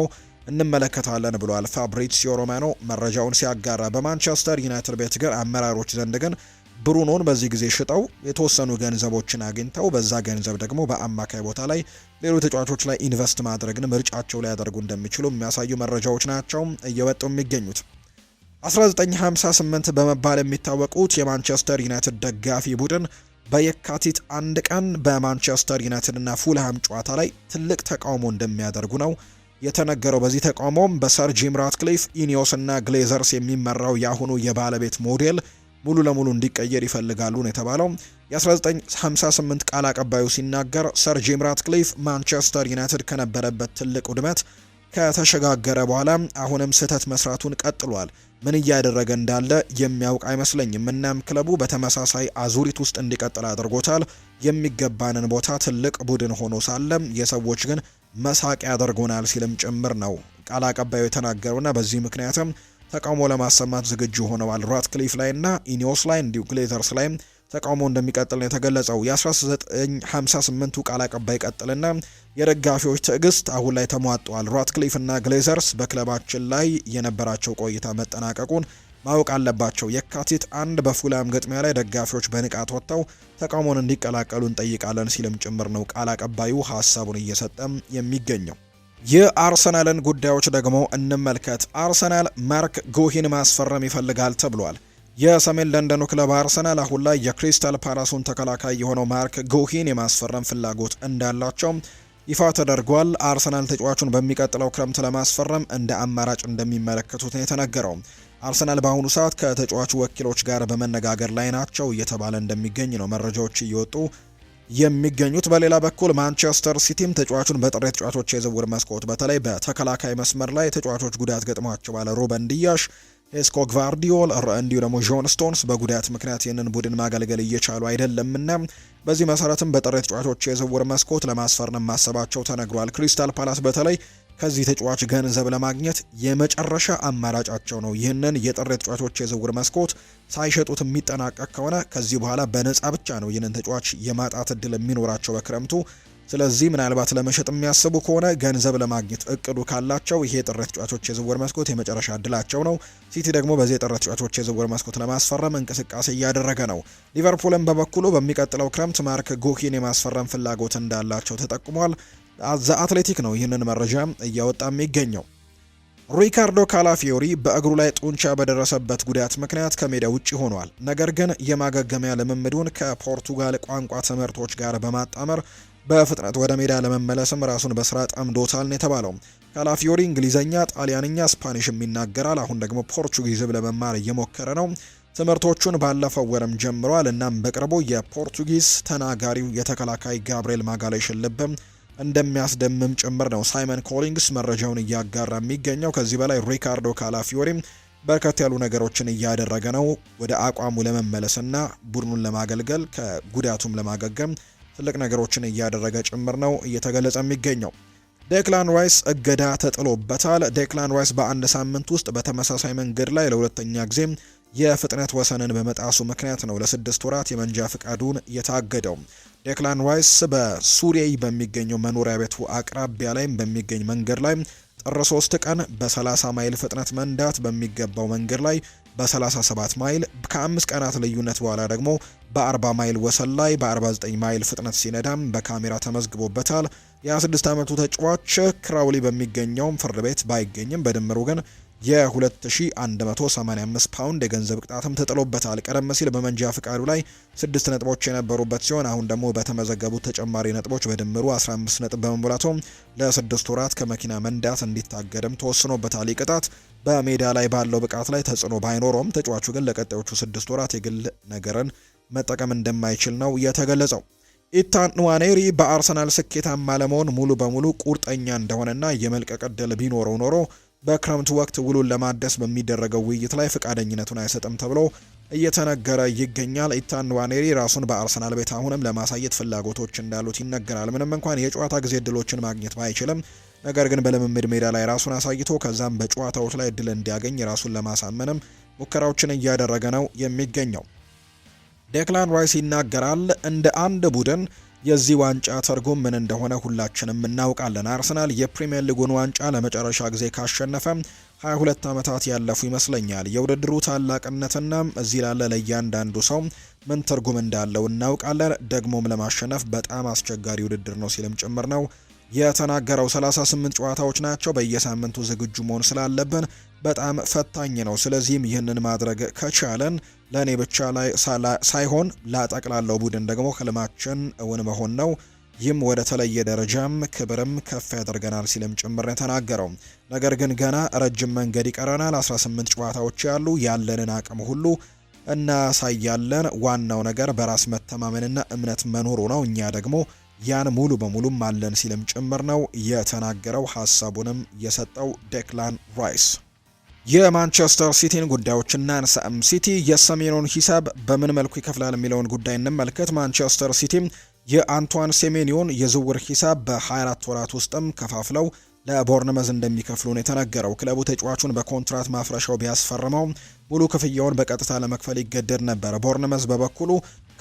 እንመለከታለን ብሏል ፋብሪዚዮ ሮማኖ መረጃውን ሲያጋራ። በማንቸስተር ዩናይትድ ቤት ግን አመራሮች ዘንድ ግን ብሩኖን በዚህ ጊዜ ሽጠው የተወሰኑ ገንዘቦችን አግኝተው በዛ ገንዘብ ደግሞ በአማካይ ቦታ ላይ ሌሎች ተጫዋቾች ላይ ኢንቨስት ማድረግን ምርጫቸው ላይ ያደርጉ እንደሚችሉ የሚያሳዩ መረጃዎች ናቸው እየወጡ የሚገኙት። 1958 በመባል የሚታወቁት የማንቸስተር ዩናይትድ ደጋፊ ቡድን በየካቲት 1 ቀን በማንቸስተር ዩናይትድ እና ፉልሃም ጨዋታ ላይ ትልቅ ተቃውሞ እንደሚያደርጉ ነው የተነገረው። በዚህ ተቃውሞም በሰር ጂም ራትክሊፍ፣ ኢኒዮስ እና ግሌዘርስ የሚመራው የአሁኑ የባለቤት ሞዴል ሙሉ ለሙሉ እንዲቀየር ይፈልጋሉ ነው የተባለው። የ1958 ቃል አቀባዩ ሲናገር ሰር ጂም ራትክሊፍ ማንቸስተር ዩናይትድ ከነበረበት ትልቅ ውድመት ከተሸጋገረ በኋላ አሁንም ስህተት መስራቱን ቀጥሏል። ምን እያደረገ እንዳለ የሚያውቅ አይመስለኝም። እናም ክለቡ በተመሳሳይ አዙሪት ውስጥ እንዲቀጥል አድርጎታል። የሚገባንን ቦታ ትልቅ ቡድን ሆኖ ሳለም የሰዎች ግን መሳቂያ ያደርጉናል ሲልም ጭምር ነው ቃል አቀባዩ የተናገረውና በዚህ ምክንያትም ተቃውሞ ለማሰማት ዝግጁ ሆነዋል። ራትክሊፍ ላይና ኢኒዮስ ላይ እንዲሁ ግሌዘርስ ላይ ተቃውሞ እንደሚቀጥል ነው የተገለጸው። የ1958ቱ ቃል አቀባይ ቀጥልና የደጋፊዎች ትዕግስት አሁን ላይ ተሟጧል። ራትክሊፍ እና ግሌዘርስ በክለባችን ላይ የነበራቸው ቆይታ መጠናቀቁን ማወቅ አለባቸው። የካቲት 1 በፉላም ግጥሚያ ላይ ደጋፊዎች በንቃት ወጥተው ተቃውሞን እንዲቀላቀሉ እንጠይቃለን ሲልም ጭምር ነው ቃል አቀባዩ ሀሳቡን እየሰጠም የሚገኘው። የአርሰናልን ጉዳዮች ደግሞ እንመልከት። አርሰናል ማርክ ጉሂን ማስፈረም ይፈልጋል ተብሏል። የሰሜን ለንደኑ ክለብ አርሰናል አሁን ላይ የክሪስታል ፓላሱን ተከላካይ የሆነው ማርክ ጉሂን የማስፈረም ፍላጎት እንዳላቸው ይፋ ተደርጓል። አርሰናል ተጫዋቹን በሚቀጥለው ክረምት ለማስፈረም እንደ አማራጭ እንደሚመለከቱት ነው የተነገረው። አርሰናል በአሁኑ ሰዓት ከተጫዋቹ ወኪሎች ጋር በመነጋገር ላይ ናቸው እየተባለ እንደሚገኝ ነው መረጃዎች እየወጡ የሚገኙት። በሌላ በኩል ማንቸስተር ሲቲም ተጫዋቹን በጥሬ ተጫዋቾች የዝውውር መስኮት በተለይ በተከላካይ መስመር ላይ ተጫዋቾች ጉዳት ገጥሟቸዋል። ሩበን ዲያሽ፣ ኤስኮ ግቫርዲዮል እንዲሁ ደግሞ ጆን ስቶንስ በጉዳት ምክንያት ይህንን ቡድን ማገልገል እየቻሉ አይደለምና በዚህ መሰረትም በጥሬ ተጫዋቾች የዝውውር መስኮት ለማስፈረም ማሰባቸው ተነግሯል። ክሪስታል ፓላስ በተለይ ከዚህ ተጫዋች ገንዘብ ለማግኘት የመጨረሻ አማራጫቸው ነው። ይህንን የጥሬ ተጫዋቾች የዝውውር መስኮት ሳይሸጡት የሚጠናቀቅ ከሆነ ከዚህ በኋላ በነፃ ብቻ ነው ይህንን ተጫዋች የማጣት እድል የሚኖራቸው በክረምቱ። ስለዚህ ምናልባት ለመሸጥ የሚያስቡ ከሆነ ገንዘብ ለማግኘት እቅዱ ካላቸው ይሄ የጥሬ ተጫዋቾች የዝውውር መስኮት የመጨረሻ እድላቸው ነው። ሲቲ ደግሞ በዚህ የጥሬ ተጫዋቾች የዝውውር መስኮት ለማስፈረም እንቅስቃሴ እያደረገ ነው። ሊቨርፑልም በበኩሉ በሚቀጥለው ክረምት ማርክ ጉሂን የማስፈረም ፍላጎት እንዳላቸው ተጠቁሟል። ዘ አትሌቲክ ነው ይህንን መረጃ እያወጣ የሚገኘው። ሪካርዶ ካላፊዮሪ በእግሩ ላይ ጡንቻ በደረሰበት ጉዳት ምክንያት ከሜዳ ውጪ ሆኗል። ነገር ግን የማገገሚያ ልምምዱን ከፖርቱጋል ቋንቋ ትምህርቶች ጋር በማጣመር በፍጥነት ወደ ሜዳ ለመመለስም ራሱን በስራ ጠምዶታል ነው የተባለው። ካላፊዮሪ እንግሊዘኛ፣ ጣሊያንኛ፣ ስፓኒሽም ይናገራል። አሁን ደግሞ ፖርቹጊዝም ለመማር እየሞከረ ነው። ትምህርቶቹን ባለፈው ወርም ጀምሯል። እናም በቅርቡ የፖርቱጊዝ ተናጋሪው የተከላካይ ጋብሪኤል ማጋሌሽን ልብም እንደሚያስደምም ጭምር ነው ሳይመን ኮሊንግስ መረጃውን እያጋራ የሚገኘው። ከዚህ በላይ ሪካርዶ ካላፊዮሪም በርከት ያሉ ነገሮችን እያደረገ ነው ወደ አቋሙ ለመመለስና ቡድኑን ለማገልገል ከጉዳቱም ለማገገም ትልቅ ነገሮችን እያደረገ ጭምር ነው እየተገለጸ የሚገኘው። ዴክላን ራይስ እገዳ ተጥሎበታል። ዴክላን ራይስ በአንድ ሳምንት ውስጥ በተመሳሳይ መንገድ ላይ ለሁለተኛ ጊዜ የፍጥነት ወሰንን በመጣሱ ምክንያት ነው ለ6 ወራት የመንጃ ፍቃዱን የታገደው። ዴክላን ራይስ በሱሪይ በሚገኘው መኖሪያ ቤቱ አቅራቢያ ላይ በሚገኝ መንገድ ላይ ጥር 3 ቀን በ30 ማይል ፍጥነት መንዳት በሚገባው መንገድ ላይ በ37 ማይል ከ5 ቀናት ልዩነት በኋላ ደግሞ በ40 ማይል ወሰን ላይ በ49 ማይል ፍጥነት ሲነዳም በካሜራ ተመዝግቦበታል። የ26 ዓመቱ ተጫዋች ክራውሊ በሚገኘውም ፍርድ ቤት ባይገኝም በድምሩ ግን የ2185 ፓውንድ የገንዘብ ቅጣትም ተጥሎበታል። ቀደም ሲል በመንጃ ፍቃዱ ላይ 6 ነጥቦች የነበሩበት ሲሆን አሁን ደግሞ በተመዘገቡት ተጨማሪ ነጥቦች በድምሩ 15 ነጥብ በመሙላቱ ለ6 ወራት ከመኪና መንዳት እንዲታገድም ተወስኖበታል። ይህ ቅጣት በሜዳ ላይ ባለው ብቃት ላይ ተጽዕኖ ባይኖረውም ተጫዋቹ ግን ለቀጣዮቹ 6 ወራት የግል ነገርን መጠቀም እንደማይችል ነው የተገለጸው። ኢታን ንዋኔሪ በአርሰናል ስኬታማ ለመሆን ሙሉ በሙሉ ቁርጠኛ እንደሆነና የመልቀቅ ዕድል ቢኖረው ኖሮ በክረምቱ ወቅት ውሉን ለማደስ በሚደረገው ውይይት ላይ ፈቃደኝነቱን አይሰጥም ተብሎ እየተነገረ ይገኛል። ኢታን ንዋኔሪ ራሱን በአርሰናል ቤት አሁንም ለማሳየት ፍላጎቶች እንዳሉት ይነገራል። ምንም እንኳን የጨዋታ ጊዜ እድሎችን ማግኘት ባይችልም ነገር ግን በልምምድ ሜዳ ላይ ራሱን አሳይቶ ከዛም በጨዋታዎች ላይ እድል እንዲያገኝ ራሱን ለማሳመንም ሙከራዎችን እያደረገ ነው የሚገኘው። ዴክላን ራይስ ይናገራል። እንደ አንድ ቡድን የዚህ ዋንጫ ትርጉም ምን እንደሆነ ሁላችንም እናውቃለን። አርሰናል የፕሪሚየር ሊጉን ዋንጫ ለመጨረሻ ጊዜ ካሸነፈ 22 ዓመታት ያለፉ ይመስለኛል። የውድድሩ ታላቅነትና እዚህ ላለ ለእያንዳንዱ ሰው ምን ትርጉም እንዳለው እናውቃለን። ደግሞም ለማሸነፍ በጣም አስቸጋሪ ውድድር ነው ሲልም ጭምር ነው የተናገረው። 38 ጨዋታዎች ናቸው። በየሳምንቱ ዝግጁ መሆን ስላለብን በጣም ፈታኝ ነው። ስለዚህም ይህንን ማድረግ ከቻለን ለእኔ ብቻ ላይ ሳይሆን ላጠቅላለው ቡድን ደግሞ ህልማችን እውን መሆን ነው። ይህም ወደ ተለየ ደረጃም ክብርም ከፍ ያደርገናል ሲልም ጭምር የተናገረው። ነገር ግን ገና ረጅም መንገድ ይቀረናል። 18 ጨዋታዎች ያሉ ያለንን አቅም ሁሉ እናሳያለን። ዋናው ነገር በራስ መተማመንና እምነት መኖሩ ነው። እኛ ደግሞ ያን ሙሉ በሙሉ አለን ሲልም ጭምር ነው የተናገረው። ሀሳቡንም የሰጠው ዴክላን ራይስ። የማንቸስተር ሲቲን ጉዳዮች እናንሳ። ሲቲ የሰሜኑን ሂሳብ በምን መልኩ ይከፍላል የሚለውን ጉዳይ እንመልከት። ማንቸስተር ሲቲ የአንቷን ሴሜኒዮን የዝውውር ሂሳብ በ24 ወራት ውስጥም ከፋፍለው ለቦርንመዝ እንደሚከፍሉ ነው የተነገረው። ክለቡ ተጫዋቹን በኮንትራት ማፍረሻው ቢያስፈርመው ሙሉ ክፍያውን በቀጥታ ለመክፈል ይገደድ ነበር። ቦርንመዝ በበኩሉ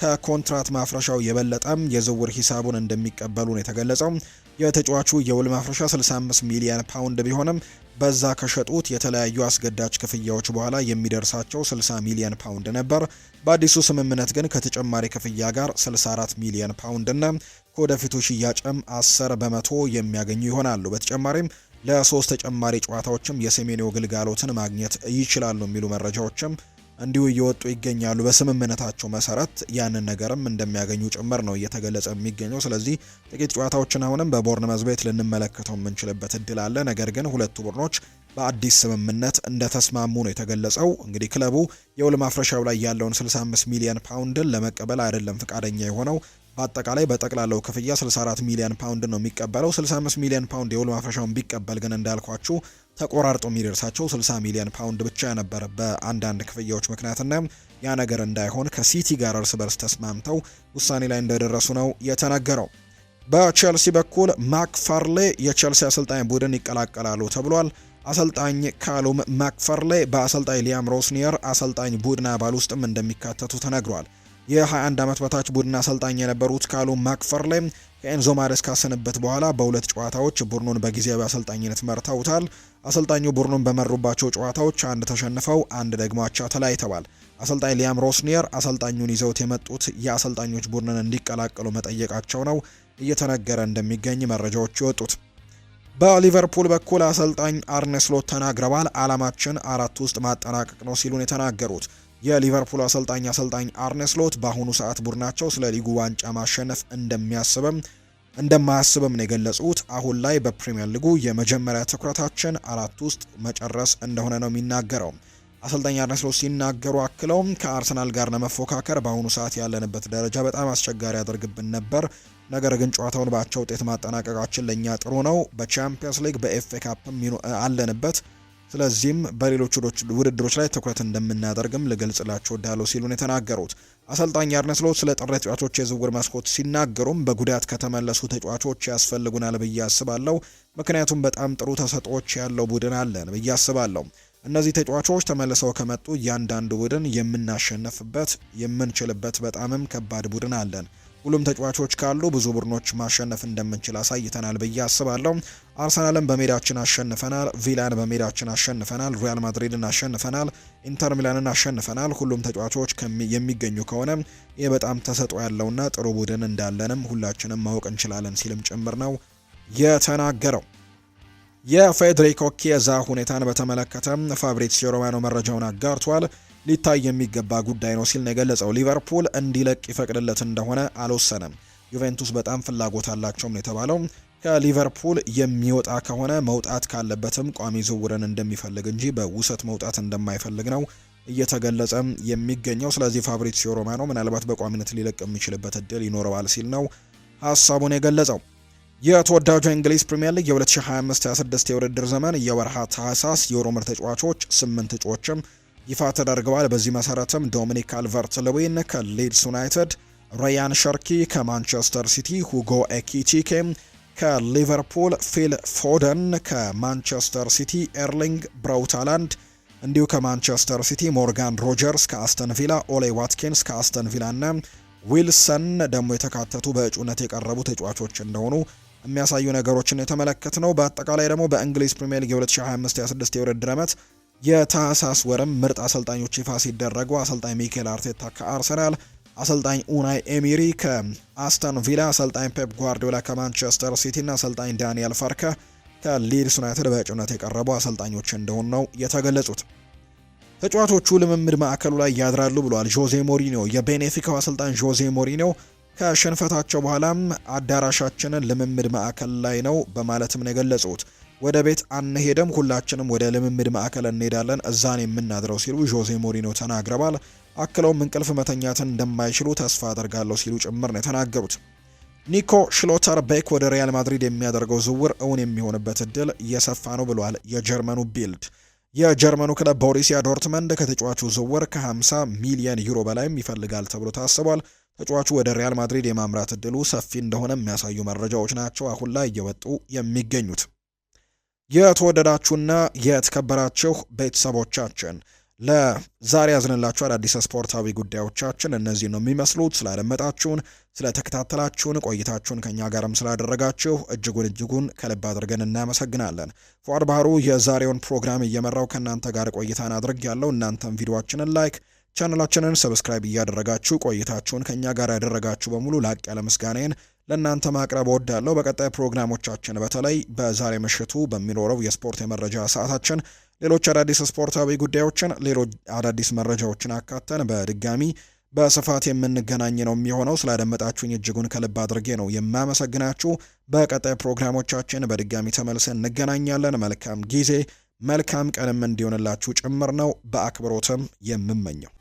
ከኮንትራት ማፍረሻው የበለጠም የዝውውር ሂሳቡን እንደሚቀበሉ ነው የተገለጸው። የተጫዋቹ የውል ማፍረሻ 65 ሚሊዮን ፓውንድ ቢሆንም በዛ ከሸጡት የተለያዩ አስገዳጅ ክፍያዎች በኋላ የሚደርሳቸው 60 ሚሊዮን ፓውንድ ነበር። በአዲሱ ስምምነት ግን ከተጨማሪ ክፍያ ጋር 64 ሚሊዮን ፓውንድ እና ከወደፊቱ ሽያጭም 10 በመቶ የሚያገኙ ይሆናሉ። በተጨማሪም ለሶስት ተጨማሪ ጨዋታዎችም የሴሜኒዮ ግልጋሎትን ማግኘት ይችላሉ የሚሉ መረጃዎችም እንዲሁ እየወጡ ይገኛሉ። በስምምነታቸው መሰረት ያንን ነገርም እንደሚያገኙ ጭምር ነው እየተገለጸ የሚገኘው። ስለዚህ ጥቂት ጨዋታዎችን አሁንም በቦርንመዝ ቤት ልንመለከተው የምንችልበት እድል አለ። ነገር ግን ሁለቱ ቡድኖች በአዲስ ስምምነት እንደተስማሙ ነው የተገለጸው። እንግዲህ ክለቡ የውል ማፍረሻው ላይ ያለውን 65 ሚሊዮን ፓውንድን ለመቀበል አይደለም ፈቃደኛ የሆነው። በአጠቃላይ በጠቅላላው ክፍያ 64 ሚሊዮን ፓውንድ ነው የሚቀበለው። 65 ሚሊዮን ፓውንድ የውል ማፍረሻውን ቢቀበል ግን እንዳልኳችሁ ተቆራርጦ የሚደርሳቸው 60 ሚሊዮን ፓውንድ ብቻ ነበር በአንዳንድ ክፍያዎች ምክንያትና ያ ነገር እንዳይሆን ከሲቲ ጋር እርስ በርስ ተስማምተው ውሳኔ ላይ እንደደረሱ ነው የተነገረው። በቼልሲ በኩል ማክፋርሌ የቼልሲ አሰልጣኝ ቡድን ይቀላቀላሉ ተብሏል። አሰልጣኝ ካሉም ማክፋርሌ በአሰልጣኝ ሊያም ሮስኒየር አሰልጣኝ ቡድን አባል ውስጥም እንደሚካተቱ ተነግሯል። የ21 ዓመት በታች ቡድን አሰልጣኝ የነበሩት ካሉም ማክፋርሌ ከኤንዞ ማሬስካ ስንብት በኋላ በሁለት ጨዋታዎች ቡድኑን በጊዜያዊ አሰልጣኝነት መርተውታል። አሰልጣኙ ቡድኑን በመሩባቸው ጨዋታዎች አንድ ተሸንፈው አንድ ደግሞ አቻ ተለያይተዋል። አሰልጣኝ ሊያም ሮስኒየር አሰልጣኙን ይዘውት የመጡት የአሰልጣኞች ቡድንን እንዲቀላቀሉ መጠየቃቸው ነው እየተነገረ እንደሚገኝ መረጃዎች የወጡት። በሊቨርፑል በኩል አሰልጣኝ አርነ ስሎት ተናግረዋል። ዓላማችን 4 ውስጥ ማጠናቀቅ ነው ሲሉን የተናገሩት የሊቨርፑል አሰልጣኝ አርነ ስሎት በአሁኑ ሰዓት ቡድናቸው ስለ ሊጉ ዋንጫ ማሸነፍ እንደማያስብም ነው የገለጹት። አሁን ላይ በፕሪሚየር ሊጉ የመጀመሪያ ትኩረታችን 4 ውስጥ መጨረስ እንደሆነ ነው የሚናገረው። አሰልጣኝ አርነ ስሎት ሲናገሩ አክለውም ከአርሰናል ጋር ለመፎካከር በአሁኑ ሰዓት ያለንበት ደረጃ በጣም አስቸጋሪ ያደርግብን ነበር። ነገር ግን ጨዋታውን በአቻ ውጤት ማጠናቀቃችን ለእኛ ጥሩ ነው። በቻምፒየንስ ሊግ በኤፍኤ ካፕም አለንበት። ስለዚህም በሌሎች ውድድሮች ላይ ትኩረት እንደምናደርግም ልገልጽላችሁ ወዳለው ሲሉን የተናገሩት አሰልጣኝ አርነ ስሎት ስለ ጥሬ ተጫዋቾች የዝውውር መስኮት ሲናገሩም በጉዳት ከተመለሱ ተጫዋቾች ያስፈልጉናል ብዬ አስባለሁ። ምክንያቱም በጣም ጥሩ ተሰጥኦዎች ያለው ቡድን አለን ብዬ አስባለሁ። እነዚህ ተጫዋቾች ተመልሰው ከመጡ እያንዳንዱ ቡድን የምናሸንፍበት የምንችልበት በጣምም ከባድ ቡድን አለን። ሁሉም ተጫዋቾች ካሉ ብዙ ቡድኖች ማሸነፍ እንደምንችል አሳይተናል ብዬ አስባለሁ። አርሰናልን በሜዳችን አሸንፈናል፣ ቪላን በሜዳችን አሸንፈናል፣ ሪያል ማድሪድን አሸንፈናል፣ ኢንተር ሚላንን አሸንፈናል። ሁሉም ተጫዋቾች የሚገኙ ከሆነ ይህ በጣም ተሰጥኦ ያለውና ጥሩ ቡድን እንዳለንም ሁላችንም ማወቅ እንችላለን ሲልም ጭምር ነው የተናገረው። የፌዴሪኮ ኪየዛ ሁኔታን በተመለከተ ፋብሪዚዮ ሮማኖ መረጃውን አጋርቷል። ሊታይ የሚገባ ጉዳይ ነው ሲል ነው የገለጸው። ሊቨርፑል እንዲለቅ ይፈቅድለት እንደሆነ አልወሰነም። ዩቬንቱስ በጣም ፍላጎት አላቸውም ነው የተባለው። ከሊቨርፑል የሚወጣ ከሆነ መውጣት ካለበትም ቋሚ ዝውውርን እንደሚፈልግ እንጂ በውሰት መውጣት እንደማይፈልግ ነው እየተገለጸ የሚገኘው። ስለዚህ ፋብሪዚዮ ሮማኖ ምናልባት በቋሚነት ሊለቅ የሚችልበት እድል ይኖረዋል ሲል ነው ሀሳቡን የገለጸው። የተወዳጁ እንግሊዝ ፕሪሚየር ሊግ የ2025-26 የውድድር ዘመን የወርሃ ታህሳስ የዩሮ ምርጥ ተጫዋቾች 8 እጩዎችም ይፋ ተደርገዋል። በዚህ መሰረትም ዶሚኒክ ካልቨርት-ልዊን ከሊድስ ዩናይትድ፣ ራያን ሸርኪ ከማንቸስተር ሲቲ፣ ሁጎ ኤኪቲኬ ከሊቨርፑል፣ ፊል ፎደን ከማንቸስተር ሲቲ፣ ኤርሊንግ ብራውት ሃላንድ እንዲሁ ከማንቸስተር ሲቲ፣ ሞርጋን ሮጀርስ ከአስተን ቪላ፣ ኦሌ ዋትኪንስ ከአስተን ቪላ እና ዊልሰን ደግሞ የተካተቱ በእጩነት የቀረቡ ተጫዋቾች እንደሆኑ የሚያሳዩ ነገሮችን የተመለከት ነው። በአጠቃላይ ደግሞ በእንግሊዝ ፕሪሚየር ሊግ የ2025-26 የውድድር ዓመት የታህሳስ ወርም ምርጥ አሰልጣኞች ይፋ ሲደረጉ አሰልጣኝ ሚኬል አርቴታ ከአርሰናል፣ አሰልጣኝ ኡናይ ኤሚሪ ከአስተን ቪላ፣ አሰልጣኝ ፔፕ ጓርዲዮላ ከማንቸስተር ሲቲ እና አሰልጣኝ ዳንኤል ፋርከ ከሊድስ ዩናይትድ በእጩነት የቀረቡ አሰልጣኞች እንደሆኑ ነው የተገለጹት። ተጫዋቾቹ ልምምድ ማዕከሉ ላይ ያድራሉ ብሏል ጆዜ ሞሪኒዮ። የቤኔፊካው አሰልጣኝ ጆዜ ሞሪኒዮ ከሽንፈታቸው በኋላም አዳራሻችንን ልምምድ ማዕከል ላይ ነው በማለትም ነው የገለጹት። ወደ ቤት አንሄድም፣ ሁላችንም ወደ ልምምድ ማዕከል እንሄዳለን፣ እዛን የምናድረው ሲሉ ጆዜ ሞሪኒዮ ተናግረዋል። አክለውም እንቅልፍ መተኛትን እንደማይችሉ ተስፋ አደርጋለሁ ሲሉ ጭምር ነው የተናገሩት። ኒኮ ሽሎተር ቤክ ወደ ሪያል ማድሪድ የሚያደርገው ዝውውር እውን የሚሆንበት እድል እየሰፋ ነው ብሏል የጀርመኑ ቢልድ። የጀርመኑ ክለብ ቦሩሲያ ዶርትመንድ ከተጫዋቹ ዝውውር ከ50 ሚሊዮን ዩሮ በላይም ይፈልጋል ተብሎ ታስቧል። ተጫዋቹ ወደ ሪያል ማድሪድ የማምራት እድሉ ሰፊ እንደሆነ የሚያሳዩ መረጃዎች ናቸው አሁን ላይ እየወጡ የሚገኙት። የተወደዳችሁና የተከበራችሁ ቤተሰቦቻችን ለዛሬ ያዝንላችሁ አዳዲስ ስፖርታዊ ጉዳዮቻችን እነዚህ ነው የሚመስሉት። ስላደመጣችሁን፣ ስለተከታተላችሁን፣ ቆይታችሁን ከኛ ጋርም ስላደረጋችሁ እጅጉን ከልብ አድርገን እናመሰግናለን። ፉአድ ባህሩ የዛሬውን ፕሮግራም እየመራው ከእናንተ ጋር ቆይታን አድርጌያለሁ። እናንተም ቪዲዮአችንን ላይክ፣ ቻናላችንን ሰብስክራይብ እያደረጋችሁ ቆይታችሁን ከኛ ጋር ያደረጋችሁ በሙሉ ላቅ ያለ ምስጋናዬን ለእናንተ ማቅረብ እወዳለሁ። በቀጣይ ፕሮግራሞቻችን በተለይ በዛሬ ምሽቱ በሚኖረው የስፖርት የመረጃ ሰዓታችን ሌሎች አዳዲስ ስፖርታዊ ጉዳዮችን፣ ሌሎች አዳዲስ መረጃዎችን አካተን በድጋሚ በስፋት የምንገናኝ ነው የሚሆነው። ስላደመጣችሁኝ እጅጉን ከልብ አድርጌ ነው የማመሰግናችሁ። በቀጣይ ፕሮግራሞቻችን በድጋሚ ተመልሰን እንገናኛለን። መልካም ጊዜ፣ መልካም ቀንም እንዲሆንላችሁ ጭምር ነው በአክብሮትም የምመኘው።